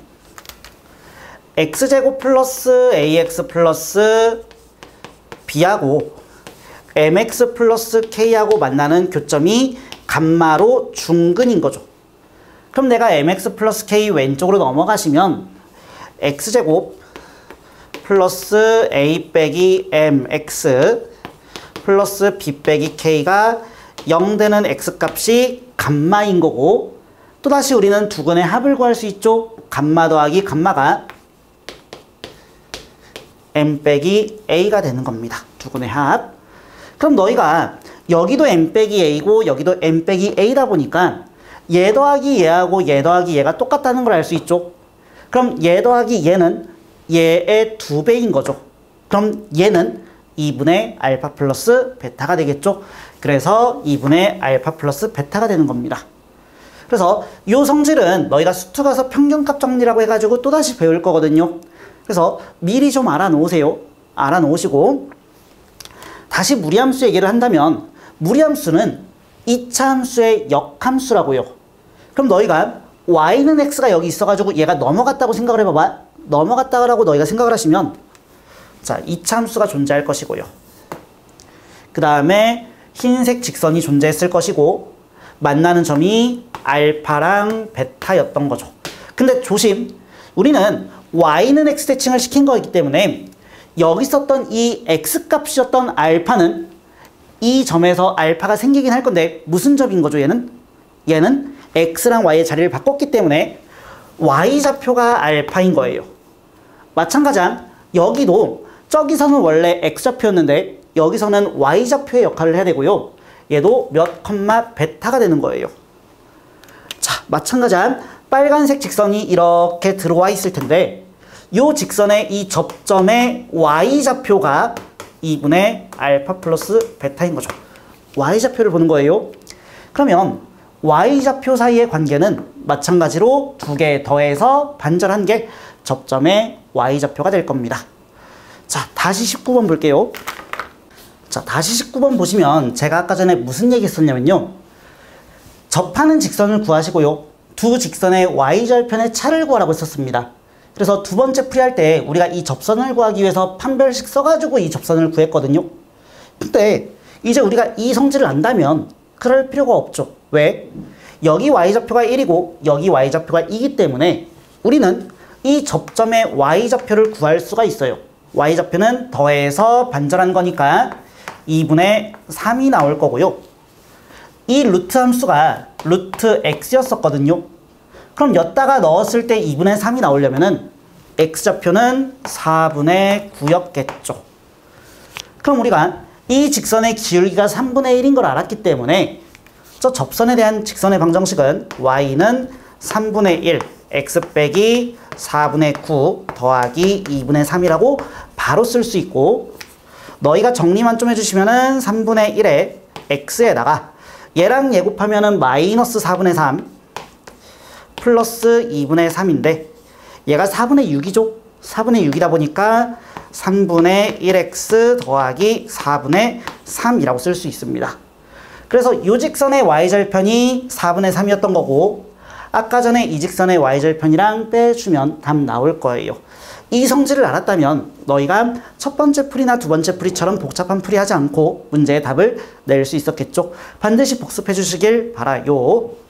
x제곱 플러스 ax 플러스 b하고 mx 플러스 k하고 만나는 교점이 감마로 중근인 거죠. 그럼 내가 mx 플러스 k 왼쪽으로 넘어가시면 x제곱 플러스 a 빼기 mx 플러스 b 빼기 k가 0되는 x값이 감마인 거고, 또다시 우리는 두 근의 합을 구할 수 있죠. 감마 더하기 감마가 m 빼기 a가 되는 겁니다. 두 근의 합. 그럼 너희가 여기도 m 빼기 a고 여기도 m 빼기 a다 보니까 얘 더하기 얘하고 얘 더하기 얘가 똑같다는 걸 알 수 있죠. 그럼 얘 더하기 얘는 얘의 2배인 거죠. 그럼 얘는 2분의 알파 플러스 베타가 되겠죠. 그래서 2분의 알파 플러스 베타가 되는 겁니다. 그래서 이 성질은 너희가 수투 가서 평균값 정리라고 해가지고 또다시 배울 거거든요. 그래서 미리 좀 알아놓으세요. 알아놓으시고, 다시 무리함수 얘기를 한다면 무리함수는 2차 함수의 역함수라고요. 그럼 너희가 y는 x가 여기 있어가지고 얘가 넘어갔다고 생각을 해봐봐. 넘어갔다고 너희가 생각을 하시면, 자, 2차 함수가 존재할 것이고요. 그 다음에 흰색 직선이 존재했을 것이고, 만나는 점이 알파랑 베타였던 거죠. 근데 조심, 우리는 y는 x 대칭을 시킨 거이기 때문에 여기 썼던 이 x값이었던 알파는 이 점에서 알파가 생기긴 할 건데 무슨 점인 거죠? 얘는 x랑 y의 자리를 바꿨기 때문에 y좌표가 알파인 거예요. 마찬가지한 여기도 저기서는 원래 x좌표였는데 여기서는 y좌표의 역할을 해야 되고요. 얘도 몇 컴마 베타가 되는 거예요. 자, 마찬가지한 빨간색 직선이 이렇게 들어와 있을 텐데 이 직선의 이 접점의 y좌표가 2분의 알파 플러스 베타인 거죠. y좌표를 보는 거예요. 그러면 y좌표 사이의 관계는 마찬가지로 두 개 더해서 반절한 게 접점의 y좌표가 될 겁니다. 자, 다시 19번 볼게요. 자, 다시 19번 보시면 제가 아까 전에 무슨 얘기 했었냐면요. 접하는 직선을 구하시고요. 두 직선의 y절편의 차를 구하라고 했었습니다. 그래서 두 번째 풀이할 때 우리가 이 접선을 구하기 위해서 판별식 써가지고 이 접선을 구했거든요. 근데 이제 우리가 이 성질을 안다면 그럴 필요가 없죠. 왜? 여기 y좌표가 1이고 여기 y좌표가 2이기 때문에 우리는 이 접점의 y좌표를 구할 수가 있어요. y좌표는 더해서 반절한 거니까 2분의 3이 나올 거고요. 이 루트 함수가 루트 x였었거든요. 그럼 여기다가 넣었을 때 2분의 3이 나오려면은 x좌표는 4분의 9였겠죠. 그럼 우리가 이 직선의 기울기가 3분의 1인 걸 알았기 때문에 저 접선에 대한 직선의 방정식은 y는 3분의 1 x 빼기 4분의 9 더하기 2분의 3이라고 바로 쓸 수 있고, 너희가 정리만 좀 해주시면은 3분의 1에 x에다가 얘랑 얘 곱하면은 마이너스 4분의 3 플러스 2분의 3인데 얘가 4분의 6이죠. 4분의 6이다 보니까 3분의 1x 더하기 4분의 3이라고 쓸 수 있습니다. 그래서 이 직선의 y절편이 4분의 3이었던 거고 아까 전에 이 직선의 y절편이랑 빼주면 답 나올 거예요. 이 성질을 알았다면 너희가 첫 번째 풀이나 두 번째 풀이처럼 복잡한 풀이 하지 않고 문제의 답을 낼 수 있었겠죠. 반드시 복습해 주시길 바라요.